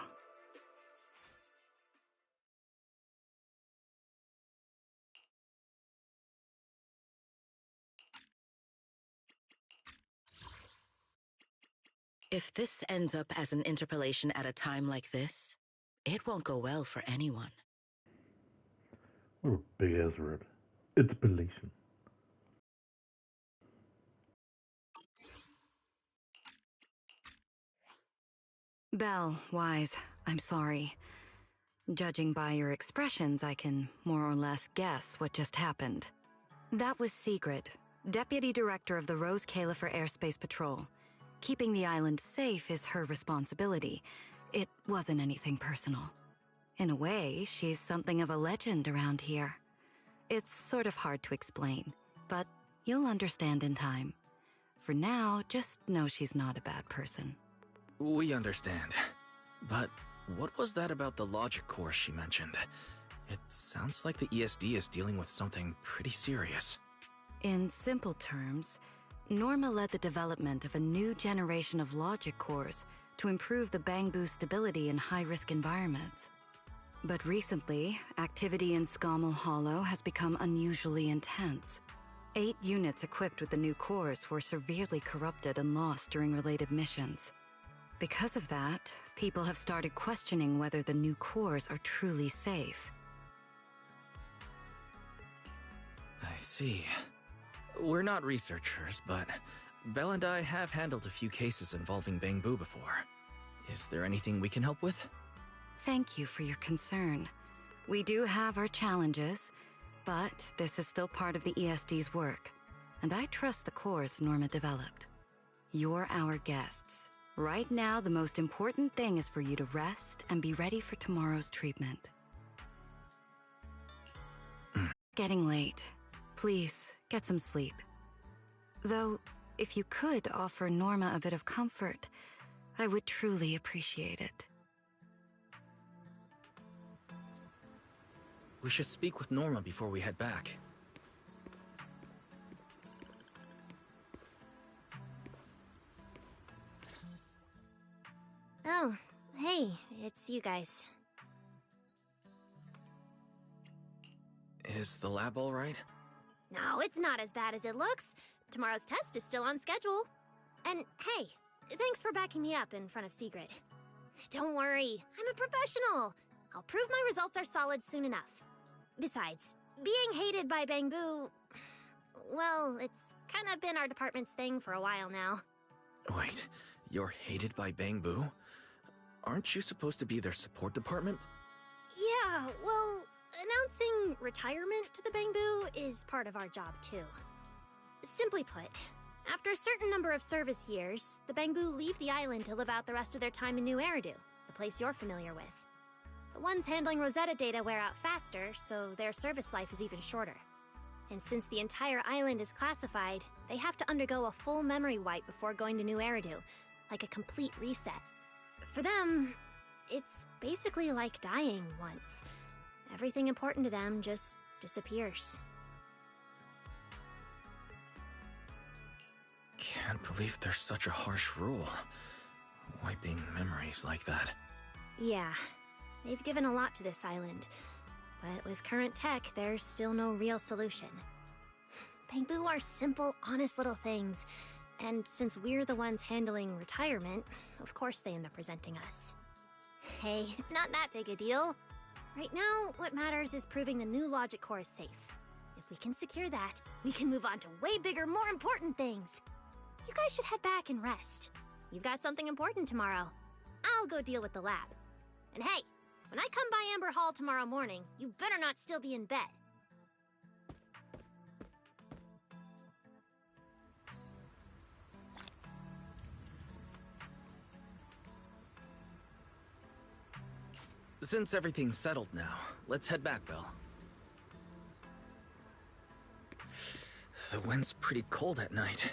If this ends up as an interpolation at a time like this, it won't go well for anyone. What a big ass word. Interpolation. Belle, Wise, I'm sorry. Judging by your expressions, I can more or less guess what just happened. That was Secret, Deputy Director of the Roscaelifer Airspace Patrol. Keeping the island safe is her responsibility. It wasn't anything personal. In a way, she's something of a legend around here. It's sort of hard to explain, but you'll understand in time. For now, just know she's not a bad person. We understand. But what was that about the logic core she mentioned? It sounds like the ESD is dealing with something pretty serious. In simple terms, Norma led the development of a new generation of logic cores to improve the Bangbu stability in high-risk environments. But recently, activity in Scommel Hollow has become unusually intense. 8 units equipped with the new cores were severely corrupted and lost during related missions. Because of that, people have started questioning whether the new cores are truly safe. I see. We're not researchers, but Belle and I have handled a few cases involving Bangbu before. Is there anything we can help with? Thank you for your concern. We do have our challenges, but this is still part of the ESD's work, and I trust the cores Norma developed. You're our guests. Right now, the most important thing is for you to rest and be ready for tomorrow's treatment. Getting late. Please, get some sleep. Though, if you could offer Norma a bit of comfort, I would truly appreciate it. We should speak with Norma before we head back. Oh, hey, it's you guys. Is the lab all right? No, it's not as bad as it looks. Tomorrow's test is still on schedule. And hey, thanks for backing me up in front of Sigrid. Don't worry, I'm a professional. I'll prove my results are solid soon enough. Besides, being hated by Bangbu... well, it's kind of been our department's thing for a while now. Wait, you're hated by Bangbu? Aren't you supposed to be their support department? Yeah, well, announcing retirement to the Bangbu is part of our job too. Simply put, after a certain number of service years, the Bangbu leave the island to live out the rest of their time in New Eridu, the place you're familiar with. The ones handling Rosetta data wear out faster, so their service life is even shorter. And since the entire island is classified, they have to undergo a full memory wipe before going to New Eridu, like a complete reset. For them, it's basically like dying once. Everything important to them just disappears. Can't believe there's such a harsh rule. Wiping memories like that. Yeah, they've given a lot to this island. But with current tech, there's still no real solution. Bangbu are simple, honest little things. And since we're the ones handling retirement, of course they end up presenting us. Hey, it's not that big a deal. Right now, what matters is proving the new logic core is safe. If we can secure that, we can move on to way bigger, more important things. You guys should head back and rest. You've got something important tomorrow. I'll go deal with the lab. And hey, when I come by Amber Hall tomorrow morning, you better not still be in bed. Since everything's settled now, let's head back, Belle. The wind's pretty cold at night.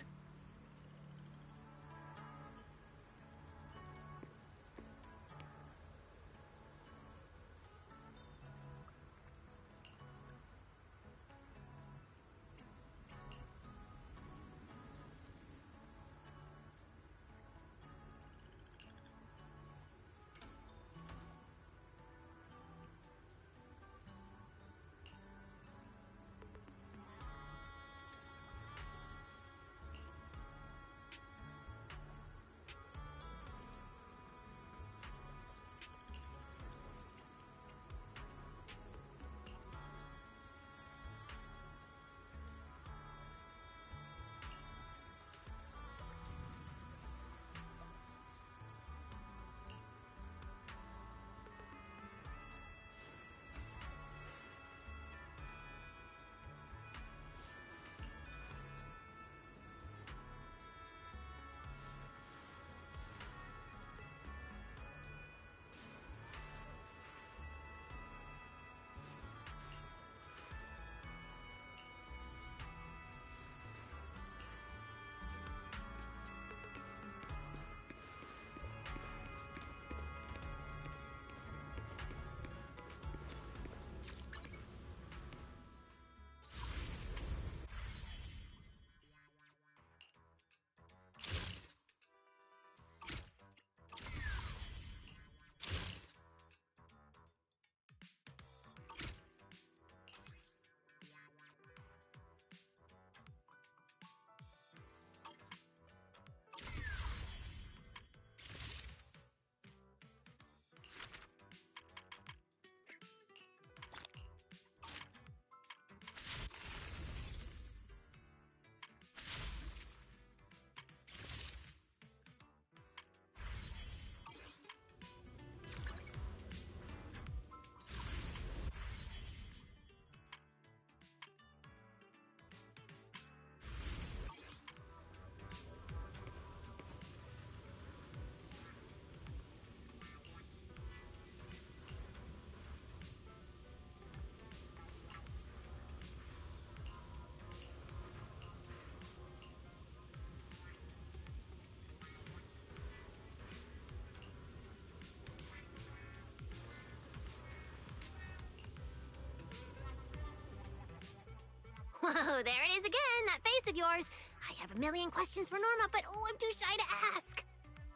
Whoa, there it is again, that face of yours. I have a million questions for Norma, but I'm too shy to ask.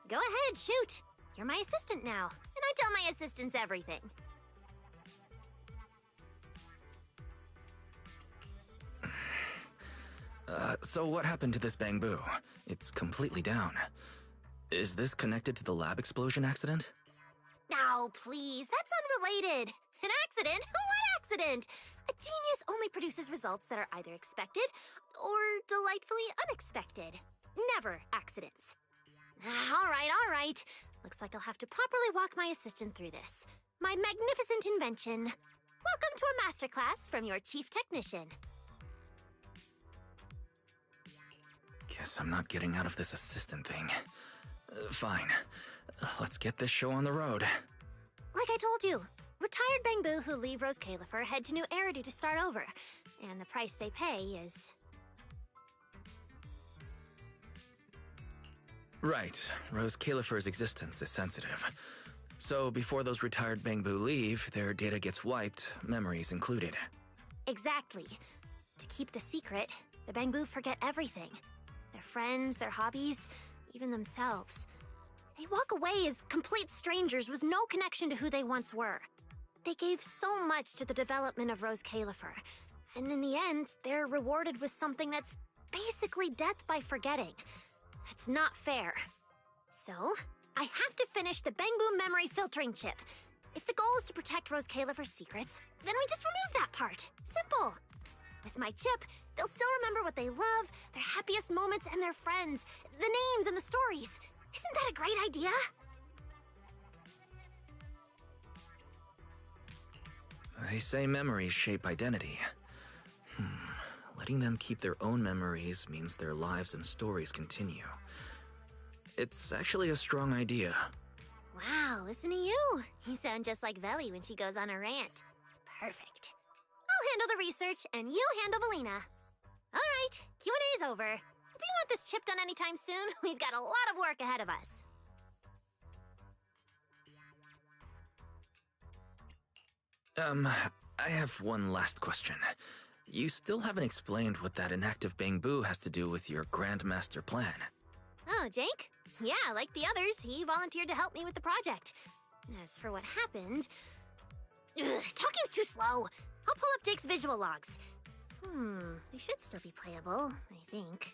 Go ahead, shoot. You're my assistant now, and I tell my assistants everything. So what happened to this Bangbu? It's completely down. Is this connected to the lab explosion accident? Now, please, that's unrelated. An accident? What accident? A genius only produces results that are either expected or delightfully unexpected. Never accidents. All right. Looks like I'll have to properly walk my assistant through this. My magnificent invention. Welcome to a masterclass from your chief technician. Guess I'm not getting out of this assistant thing. Fine. Let's get this show on the road. Like I told you, retired Bangbu who leave Roscaelifer head to New Eridu to start over, and the price they pay is... Right. Roscaelifer's existence is sensitive. So before those retired Bangbu leave, their data gets wiped, memories included. Exactly. To keep the secret, the Bangbu forget everything. Their friends, their hobbies, even themselves. They walk away as complete strangers with no connection to who they once were. They gave so much to the development of Roscaelifer, and in the end, they're rewarded with something that's basically death by forgetting. That's not fair. So, I have to finish the Bangbu memory filtering chip. If the goal is to protect Roscaelifer's secrets, then we just remove that part. Simple. With my chip, they'll still remember what they love, their happiest moments, and their friends, the names and the stories. Isn't that a great idea? They say memories shape identity. Letting them keep their own memories means their lives and stories continue. It's actually a strong idea. Wow, listen to you. You sound just like Veli when she goes on a rant. Perfect. I'll handle the research, and you handle Valina. All right, Q&A's over. If you want this chip done anytime soon, we've got a lot of work ahead of us. I have one last question. You still haven't explained what that inactive Bangbu has to do with your Grandmaster plan. Oh, Jake? Yeah, like the others, he volunteered to help me with the project. As for what happened... talking's too slow. I'll pull up Jake's visual logs. They should still be playable, I think.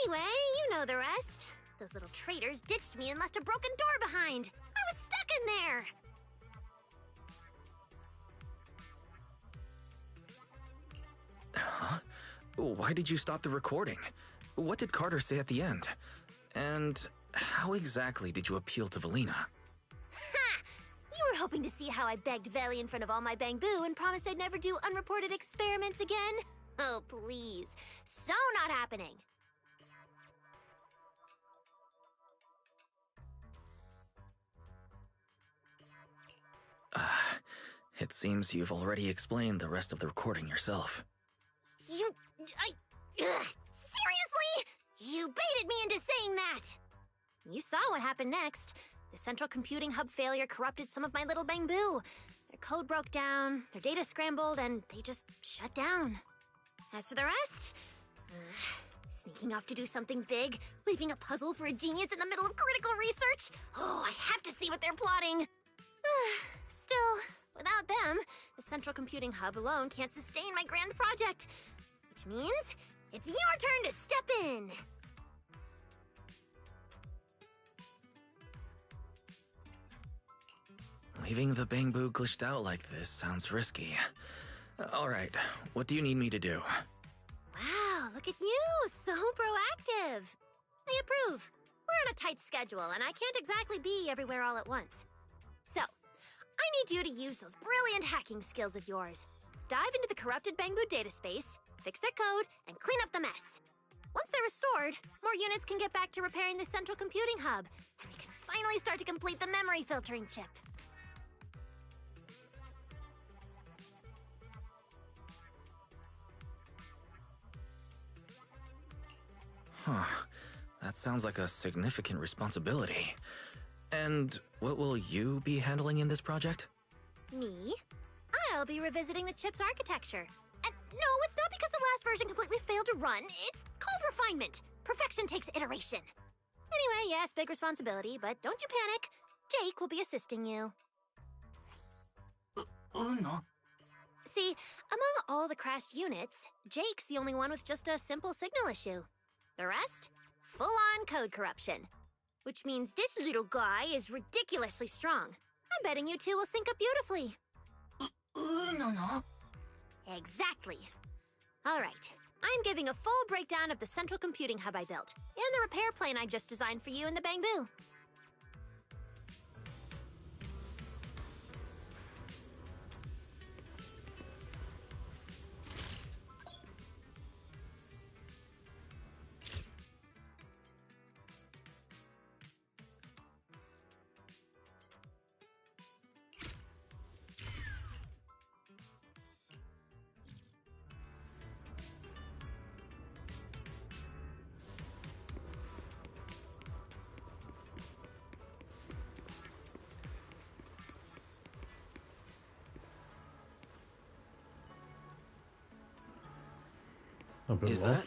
Anyway, you know the rest. Those little traitors ditched me and left a broken door behind. I was stuck in there. Huh? Why did you stop the recording? What did Carter say at the end? And how exactly did you appeal to Valina? Ha! You were hoping to see how I begged Veli in front of all my Bangbu and promised I'd never do unreported experiments again? Oh, please. So not happening. It seems you've already explained the rest of the recording yourself. Seriously? You baited me into saying that! You saw what happened next. The central computing hub failure corrupted some of my little Bangbu. Their code broke down, their data scrambled, and they just shut down. As for the rest, sneaking off to do something big, leaving a puzzle for a genius in the middle of critical research. Oh, I have to see what they're plotting. Still, without them, the central computing hub alone can't sustain my grand project. Which means it's your turn to step in. Leaving the Bangbu glitched out like this sounds risky. Alright, what do you need me to do? Wow, look at you, so proactive. I approve. We're on a tight schedule, and I can't exactly be everywhere all at once. So, I need you to use those brilliant hacking skills of yours. Dive into the corrupted Bangbu data space, fix their code, and clean up the mess. Once they're restored, more units can get back to repairing the central computing hub, and we can finally start to complete the memory filtering chip. Huh. That sounds like a significant responsibility. And what will you be handling in this project? Me? I'll be revisiting the chip's architecture. And no, it's not because the last version completely failed to run. It's called refinement. Perfection takes iteration. Anyway, yes, big responsibility, but don't you panic. Jake will be assisting you. No. See, among all the crashed units, Jake's the only one with just a simple signal issue. The rest? Full-on code corruption. Which means this little guy is ridiculously strong. I'm betting you two will sync up beautifully. No. Exactly. All right. I'm giving a full breakdown of the central computing hub I built, and the repair plane I just designed for you in the Bangbu. Is that?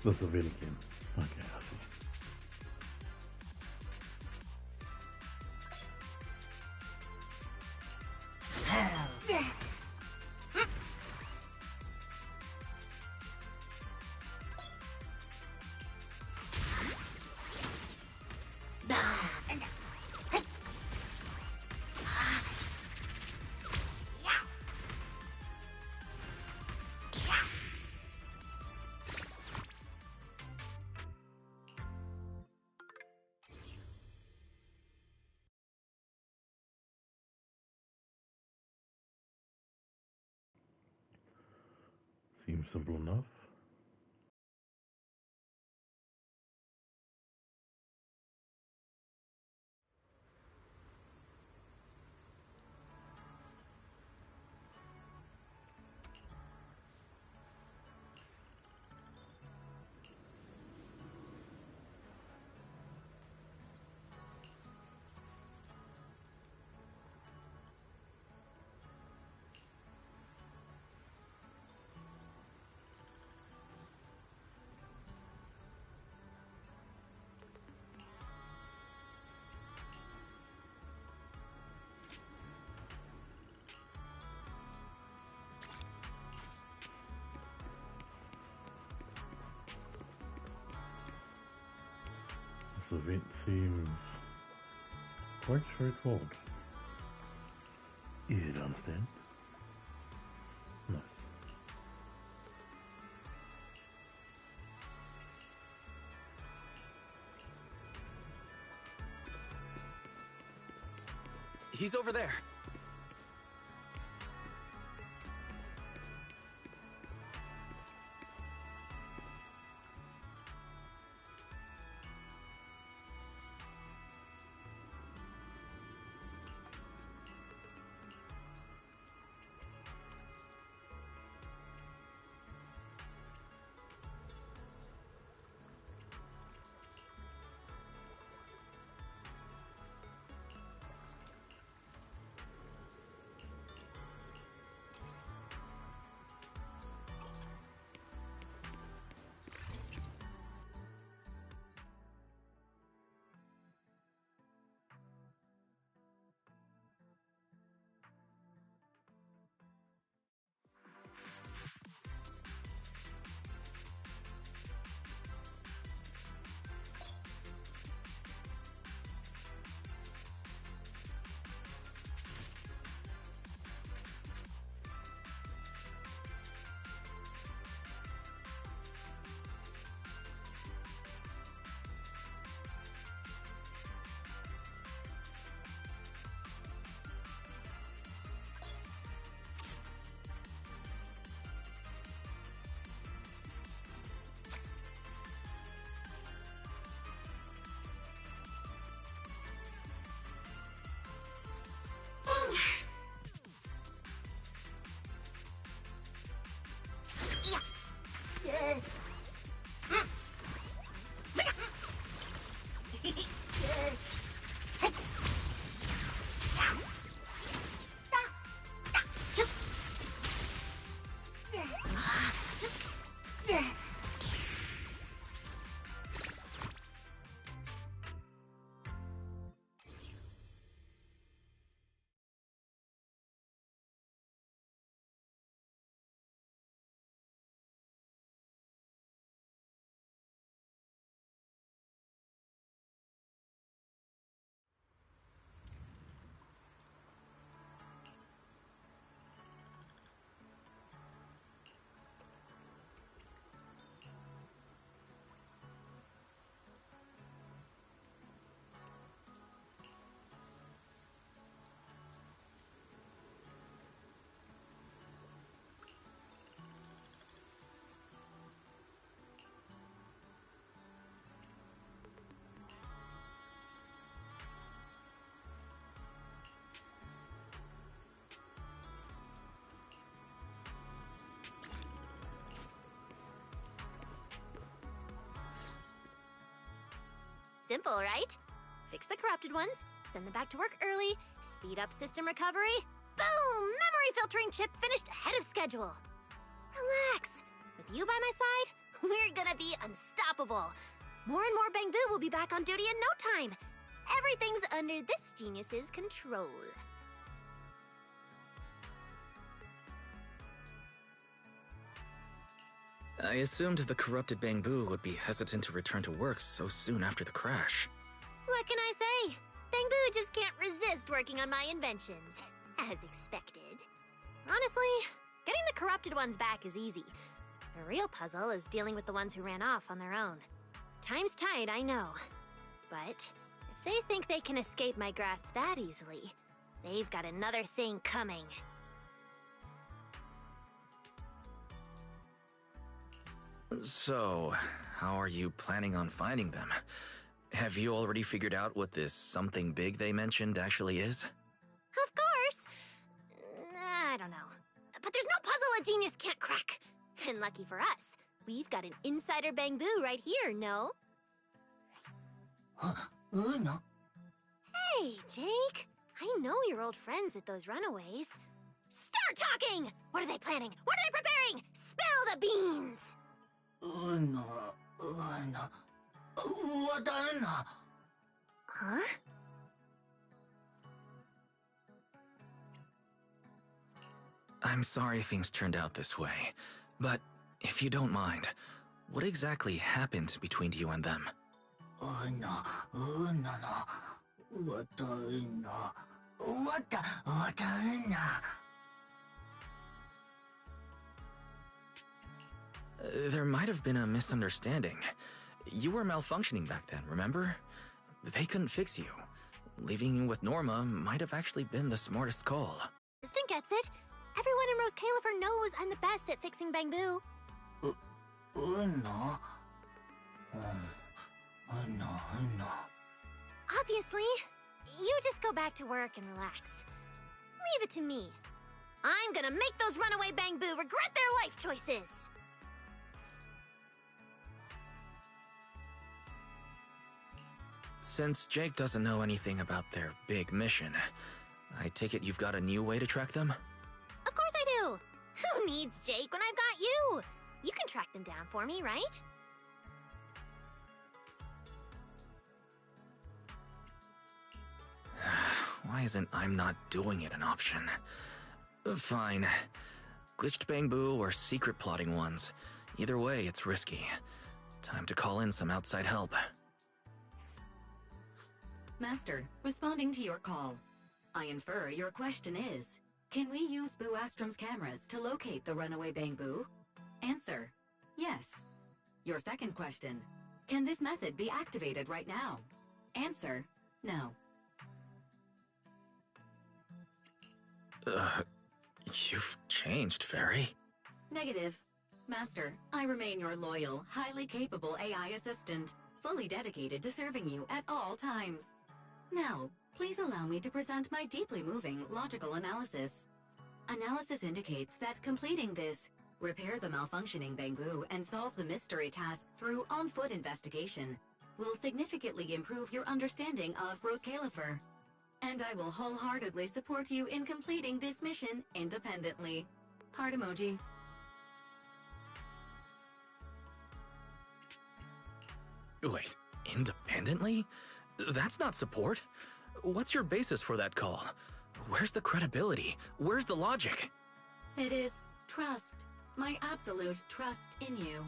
The Civilian. Okay, I see. Seems simple enough. This event seems quite straightforward. Easy to understand. Nice. He's over there. Simple, right? Fix the corrupted ones, send them back to work early, speed up system recovery. Boom! Memory filtering chip finished ahead of schedule. Relax. With you by my side, we're gonna be unstoppable. More and more Bang Boo will be back on duty in no time. Everything's under this genius's control. I assumed the corrupted Bang Boo would be hesitant to return to work so soon after the crash. What can I say? Bang Boo just can't resist working on my inventions, as expected. Honestly, getting the corrupted ones back is easy. The real puzzle is dealing with the ones who ran off on their own. Time's tight, I know. But if they think they can escape my grasp that easily, they've got another thing coming. So, how are you planning on finding them? Have you already figured out what this something big they mentioned actually is? Of course. I don't know. But there's no puzzle a genius can't crack. And lucky for us, we've got an insider Bangbu right here, no? No. Hey, Jake. I know you're old friends with those runaways. Start talking! What are they planning? What are they preparing? Spill the beans! No. What no? Huh? I'm sorry things turned out this way, but if you don't mind, what exactly happened between you and them? No. What no? What no? There might have been a misunderstanding. You were malfunctioning back then, remember? They couldn't fix you. Leaving you with Norma might have actually been the smartest call. Assistant gets it. Everyone in Roscaelifer knows I'm the best at fixing Bangbu. No. No. Obviously. You just go back to work and relax. Leave it to me. I'm gonna make those runaway Bangbu regret their life choices. Since Jake doesn't know anything about their big mission, I take it you've got a new way to track them? Of course I do. Who needs Jake when I've got you? You can track them down for me, right? Why isn't I'm not doing it an option? Fine. Glitched Bangbu or secret plotting ones. Either way, it's risky. Time to call in some outside help. Master, responding to your call. I infer your question is, can we use Boo Astrum's cameras to locate the runaway Bangbu? Answer, yes. Your second question, can this method be activated right now? Answer, no. You've changed, Fairy. Negative. Master, I remain your loyal, highly capable AI assistant, fully dedicated to serving you at all times. Now, please allow me to present my deeply moving logical analysis. Analysis indicates that completing this, repair the malfunctioning Bangbu and solve the mystery task through on-foot investigation, will significantly improve your understanding of Roscaelifer. And I will wholeheartedly support you in completing this mission independently. Heart emoji. Wait, independently? That's not support. What's your basis for that call? Where's the credibility? Where's the logic? It is trust. My absolute trust in you.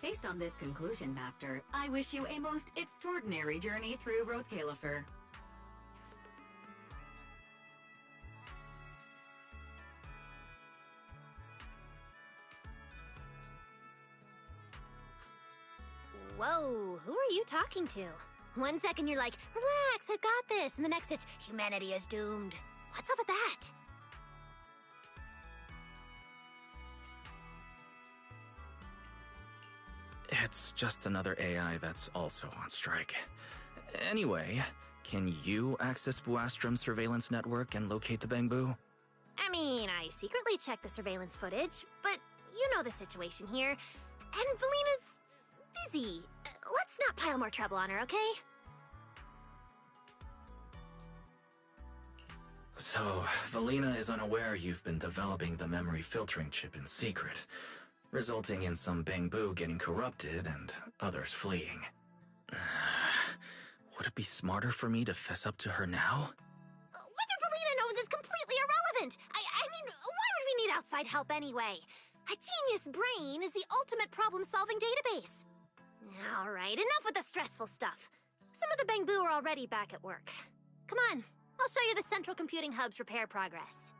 Based on this conclusion, Master, I wish you a most extraordinary journey through Roscaelifer. Whoa, who are you talking to? 1 second you're like, relax, I've got this. And the next it's, humanity is doomed. What's up with that? It's just another AI that's also on strike. Anyway, can you access Buastrum's surveillance network and locate the Bangbu? I mean, I secretly checked the surveillance footage, but you know the situation here. And Valina's busy. Let's not pile more trouble on her, okay? So, Valina is unaware you've been developing the memory filtering chip in secret, resulting in some Bangbu getting corrupted and others fleeing. Would it be smarter for me to fess up to her now? Whether Valina knows is completely irrelevant. I mean, why would we need outside help anyway? A genius brain is the ultimate problem-solving database. All right, enough with the stressful stuff. Some of the Bangbu are already back at work. Come on, I'll show you the Central Computing Hub's repair progress.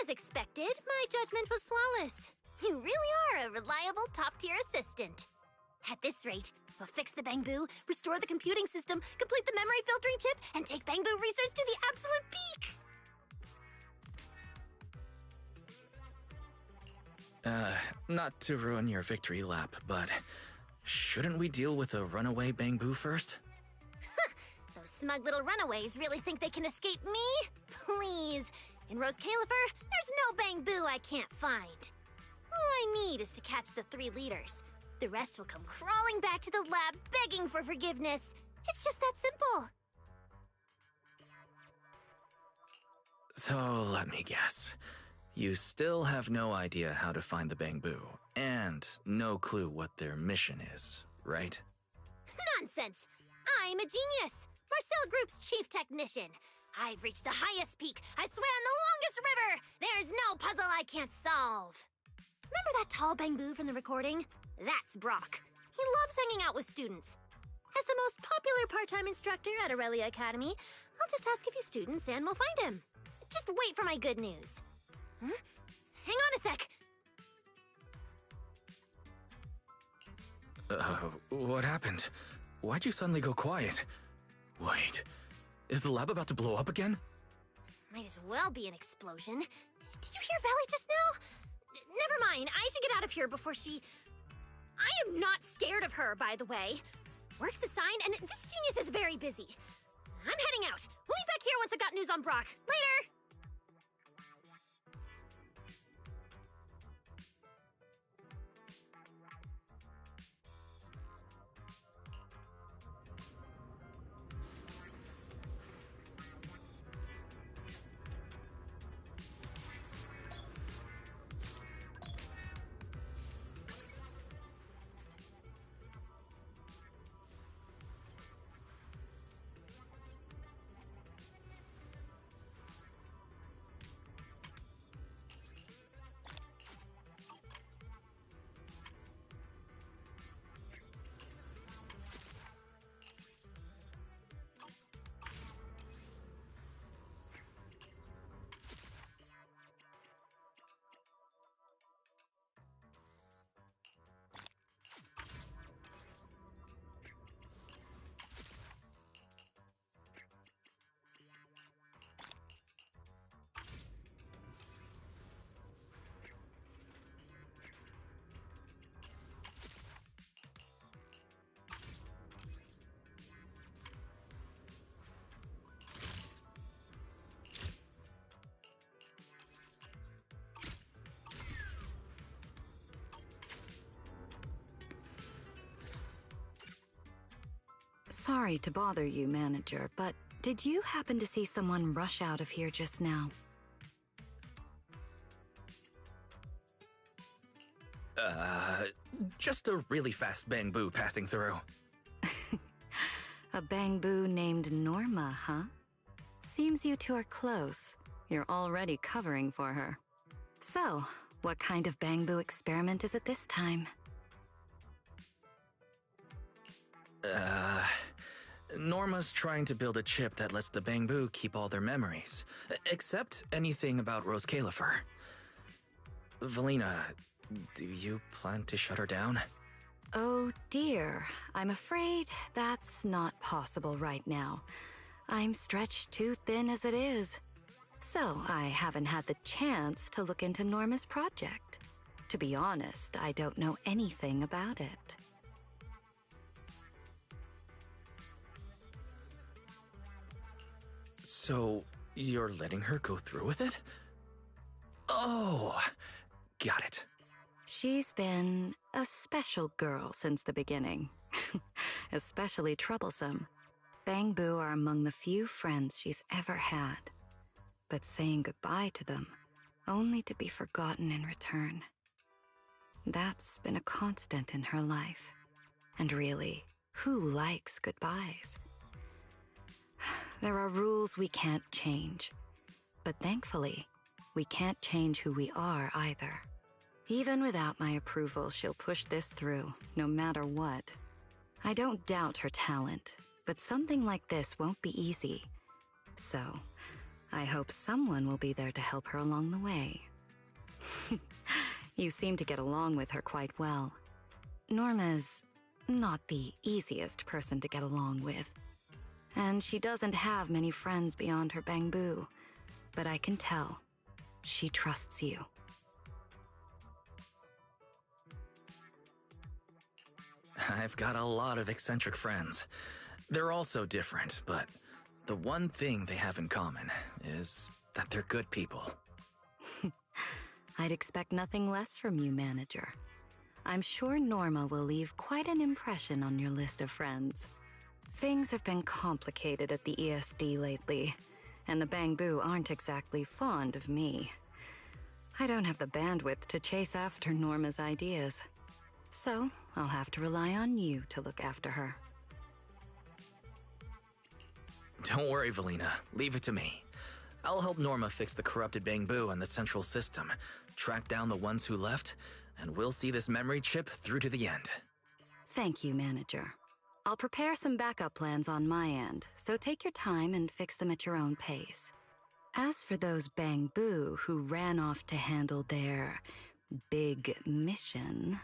As expected, my judgment was flawless. You really are a reliable top-tier assistant. At this rate, we'll fix the Bangbu, restore the computing system, complete the memory filtering chip, and take Bangbu research to the absolute peak! Not to ruin your victory lap, but shouldn't we deal with a runaway Bangbu first? Those smug little runaways really think they can escape me? Please. In Roscaelifer, there's no Bangbu I can't find. All I need is to catch the 3 leaders. The rest will come crawling back to the lab begging for forgiveness. It's just that simple. So let me guess. You still have no idea how to find the Bangbu, and no clue what their mission is, right? Nonsense! I'm a genius! Marcel Group's chief technician. I've reached the highest peak. I swam the longest river. There's no puzzle I can't solve. Remember that tall Bangbu from the recording? That's Brock. He loves hanging out with students. As the most popular part-time instructor at Aurelia Academy, I'll just ask a few students and we'll find him. Just wait for my good news. Huh? Hang on a sec. What happened? Why'd you suddenly go quiet? Wait, is the lab about to blow up again? Might as well be an explosion. Did you hear Valley just now? Never mind, I should get out of here before she... I am not scared of her, by the way. Work's assigned, and this genius is very busy. I'm heading out. We'll be back here once I got news on Brock. Later! Sorry to bother you, Manager, but Did you happen to see someone rush out of here just now? Just a really fast bamboo passing through. A bamboo named Norma, huh? Seems you two are close. You're already covering for her. So, what kind of bamboo experiment is it this time? Norma's trying to build a chip that lets the bamboo keep all their memories, except anything about Roscaelifer. Valina, do you plan to shut her down? Oh dear, I'm afraid that's not possible right now. I'm stretched too thin as it is. So I haven't had the chance to look into Norma's project. To be honest, I don't know anything about it. So, you're letting her go through with it? Oh, got it. She's been a special girl since the beginning. Especially troublesome. Bamboo are among the few friends she's ever had. But saying goodbye to them, only to be forgotten in return. That's been a constant in her life. And really, who likes goodbyes? There are rules we can't change. But thankfully, we can't change who we are either. Even without my approval, she'll push this through, no matter what. I don't doubt her talent, but something like this won't be easy. So, I hope someone will be there to help her along the way. You seem to get along with her quite well. Norma's not the easiest person to get along with. And she doesn't have many friends beyond her bamboo. But I can tell, she trusts you. I've got a lot of eccentric friends. They're all so different, but the one thing they have in common is that they're good people. I'd expect nothing less from you, manager. I'm sure Norma will leave quite an impression on your list of friends. Things have been complicated at the ESD lately, and the bamboo aren't exactly fond of me. I don't have the bandwidth to chase after Norma's ideas. So, I'll have to rely on you to look after her. Don't worry, Valina. Leave it to me. I'll help Norma fix the corrupted bamboo and the central system, track down the ones who left, and we'll see this memory chip through to the end. Thank you, manager. I'll prepare some backup plans on my end, so take your time and fix them at your own pace. As for those bamboo who ran off to handle their big mission...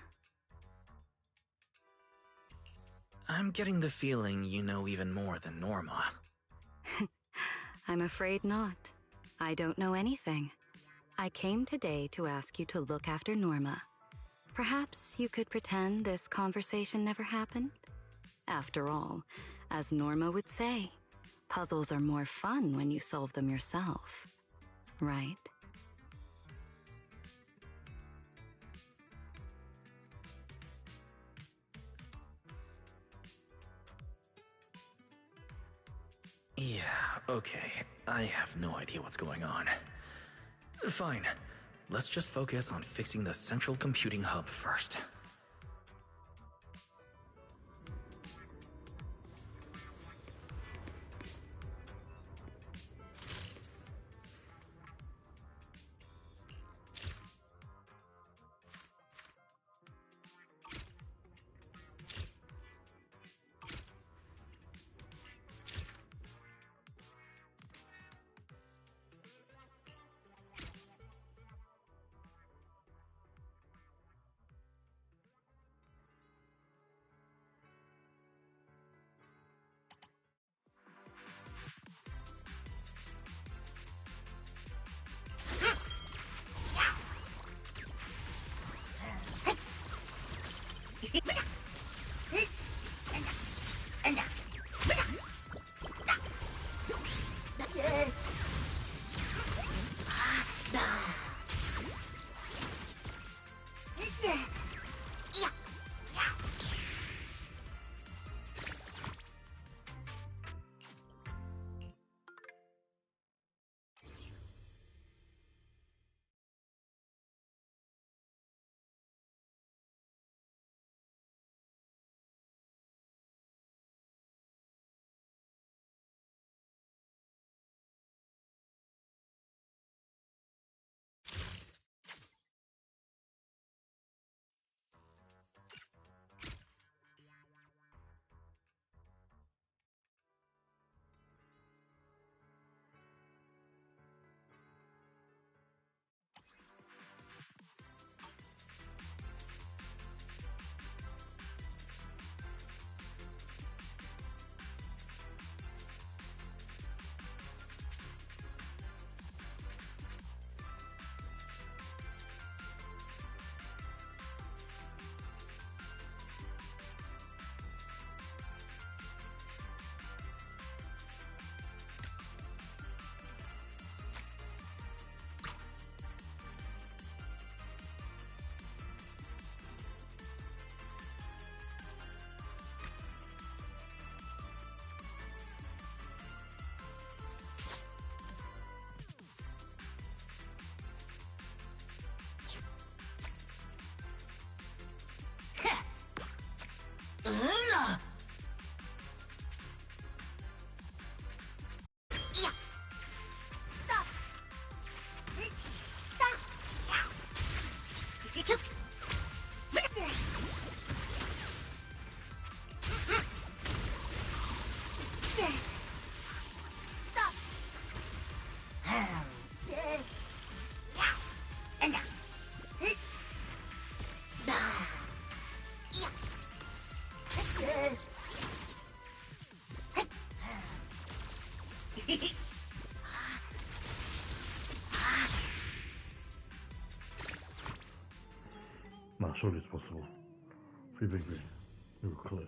I'm getting the feeling you know even more than Norma. I'm afraid not. I don't know anything. I came today to ask you to look after Norma. Perhaps you could pretend this conversation never happened? After all, as Norma would say, puzzles are more fun when you solve them yourself. Right? Yeah, okay. I have no idea what's going on. Fine. Let's just focus on fixing the central computing hub first. Nah, surely it's possible. Free victory. We were close.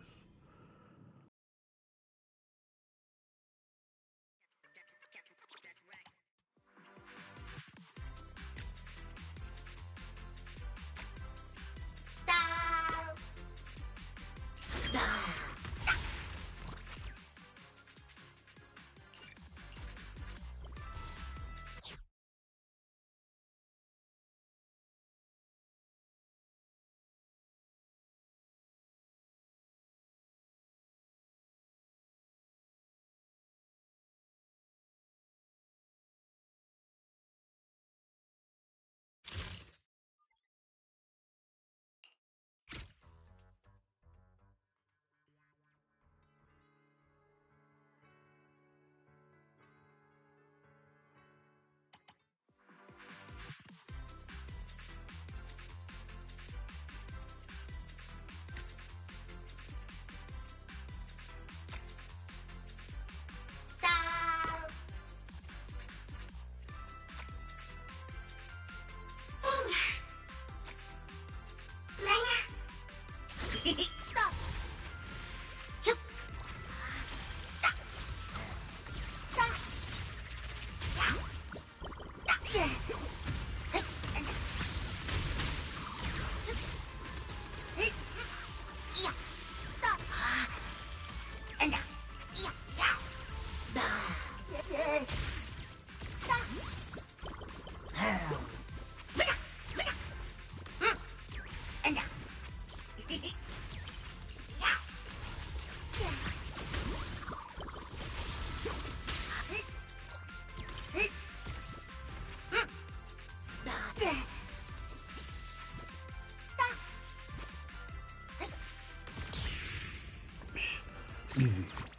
Easy,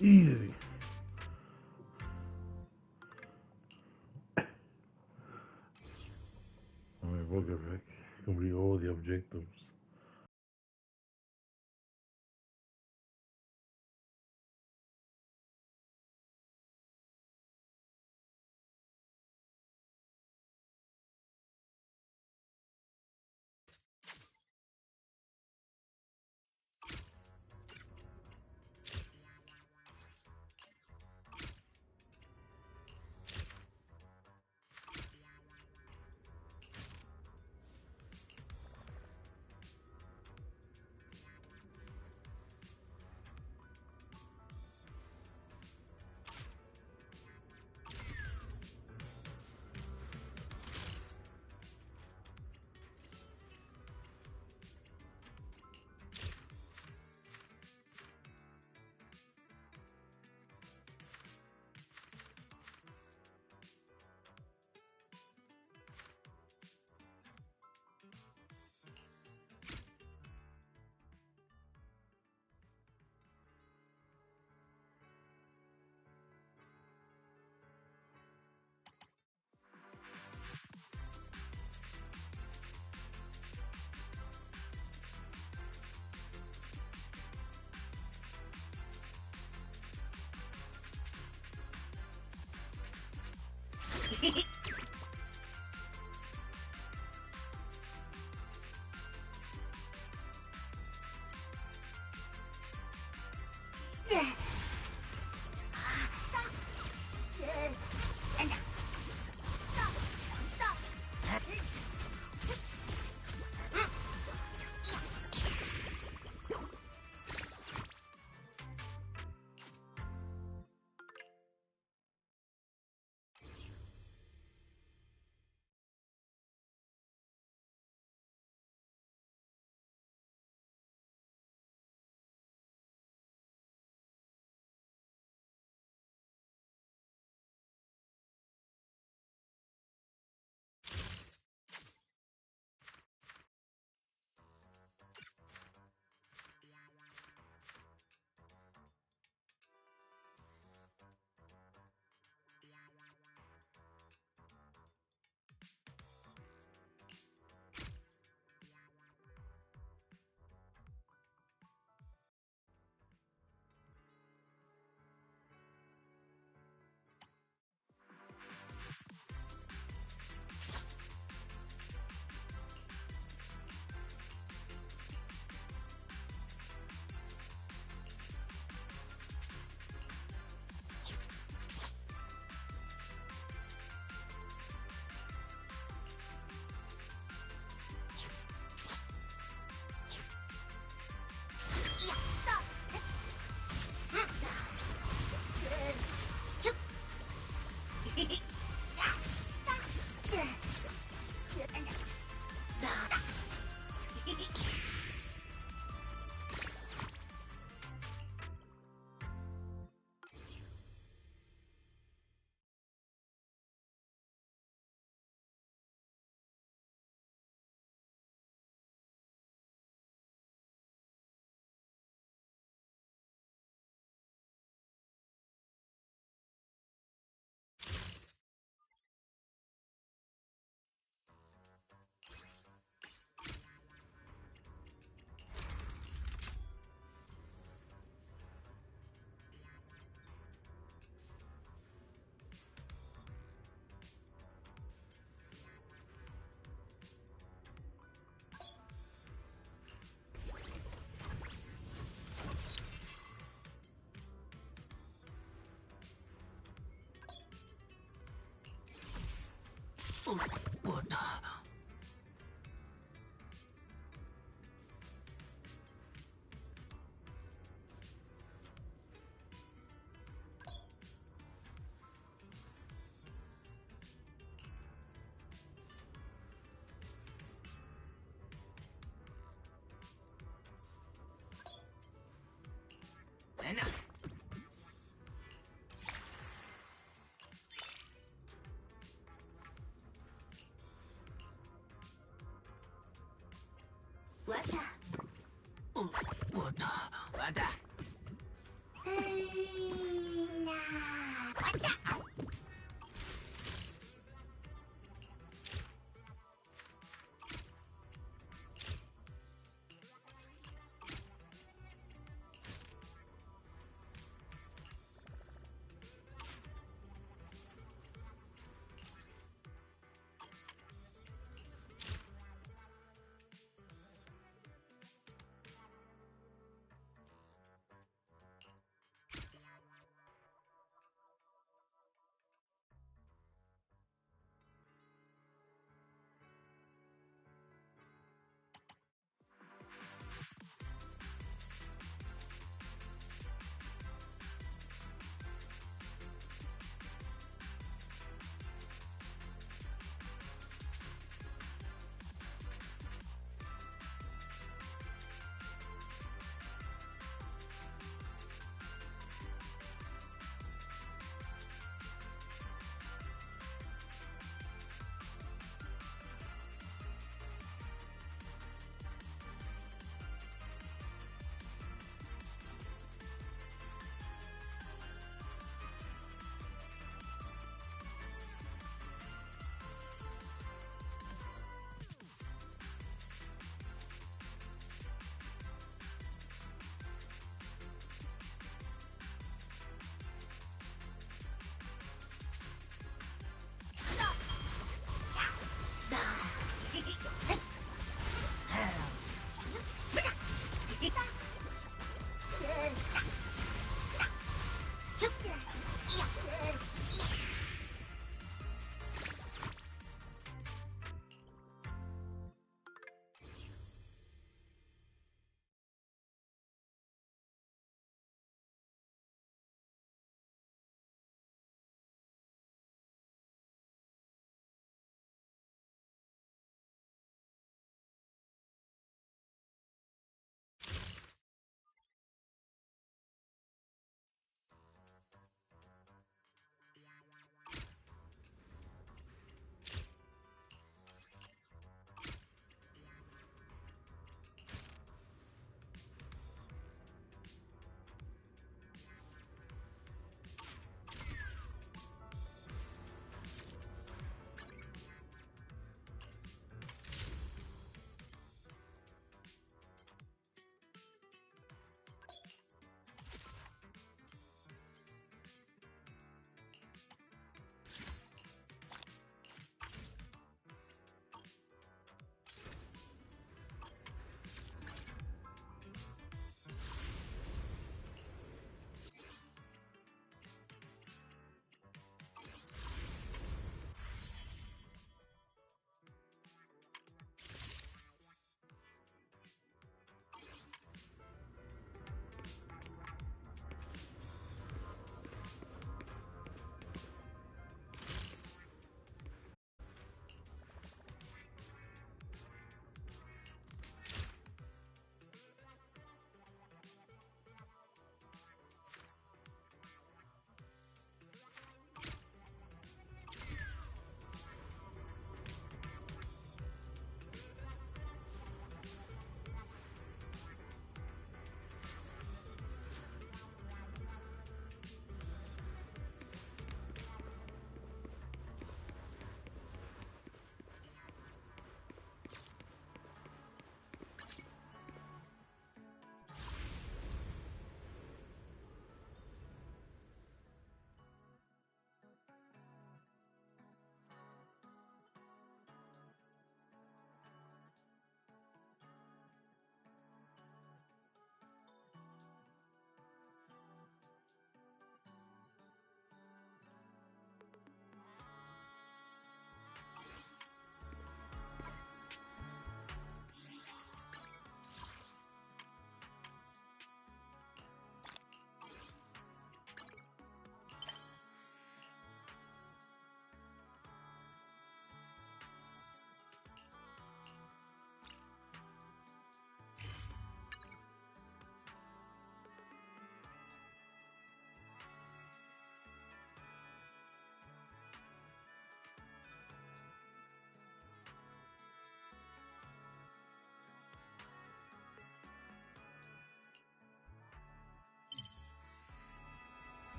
easy. Alright, we'll get back. Complete all the objectives. What the? What the?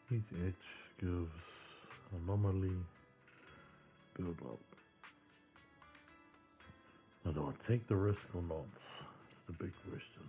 Each edge gives anomaly build up. Now, do I take the risk or not? That's the big question.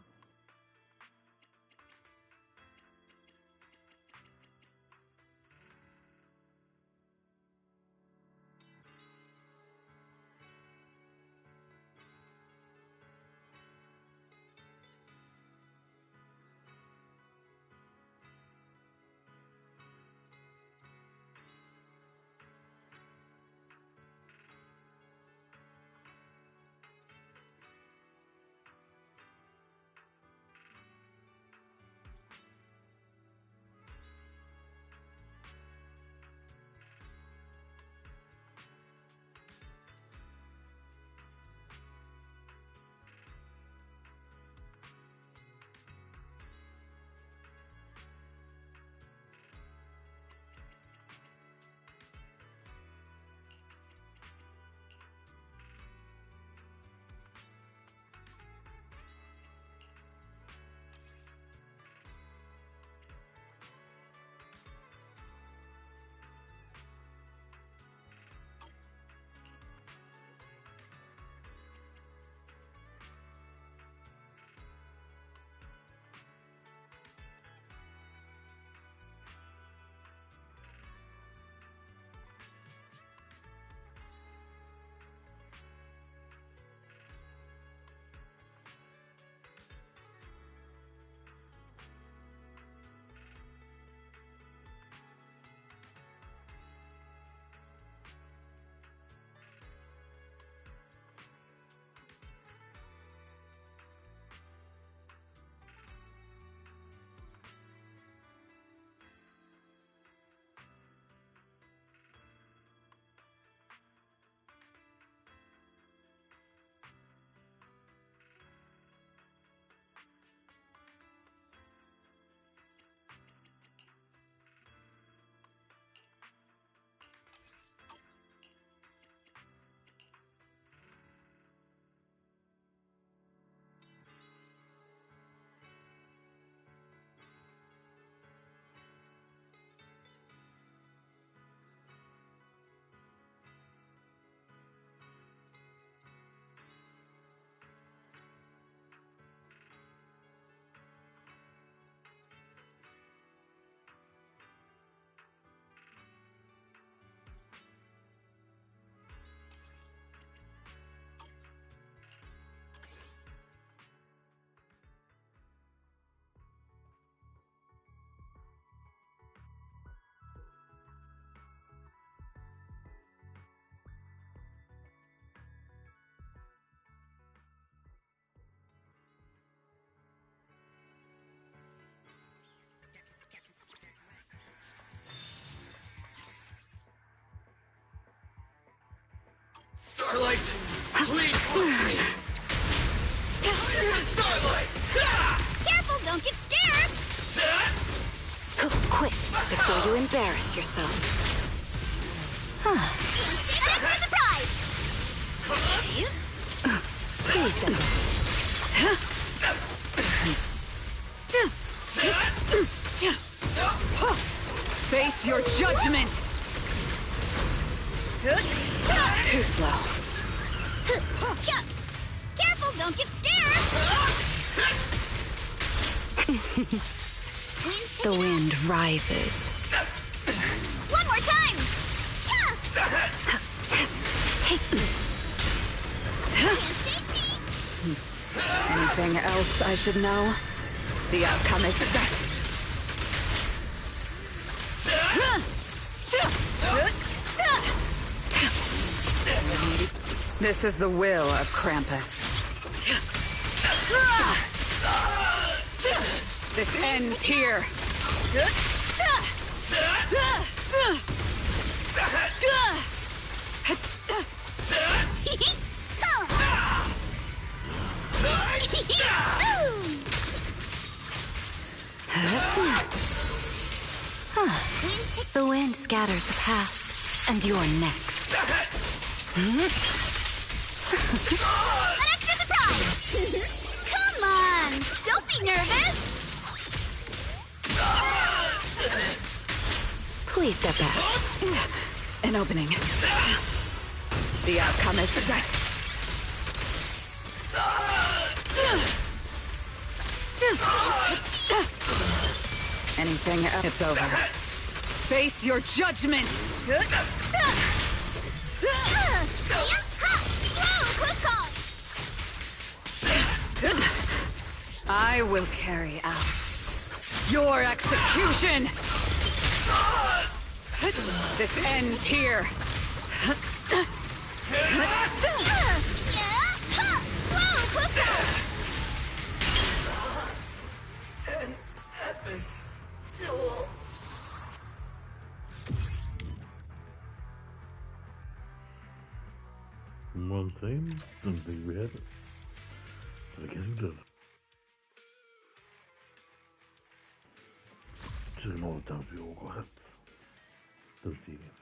Starlight! Please watch me! Starlight! Careful, don't get scared! Quick, before you embarrass yourself. Extra surprise! Please don't. Face your judgment! Too slow. Careful, don't get scared! The wind rises. One more time! Take me. Anything else I should know? The outcome is set. This is the will of Krampus. This ends here. The wind scatters the past, and you're next. An extra surprise! Come on! Don't be nervous! Please step back. An opening. The outcome is set. Anything else, it's over. Face your judgment! I will carry out your execution! This ends here! One thing, didn't think we had it. But I guess we did. Just ignore the times we all got it. Don't see anything.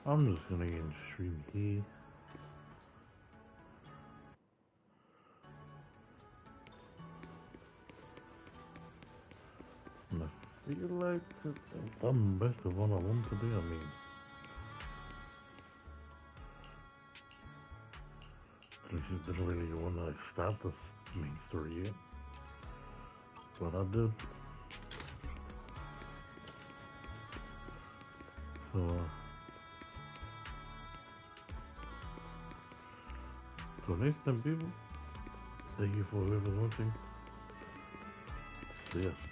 I'm just gonna get stream here. And I feel like I've done best of what I want to do. I mean, I just didn't really want to start this main story yet, but I did. So next time, people, thank you for whoever's watching. So yes.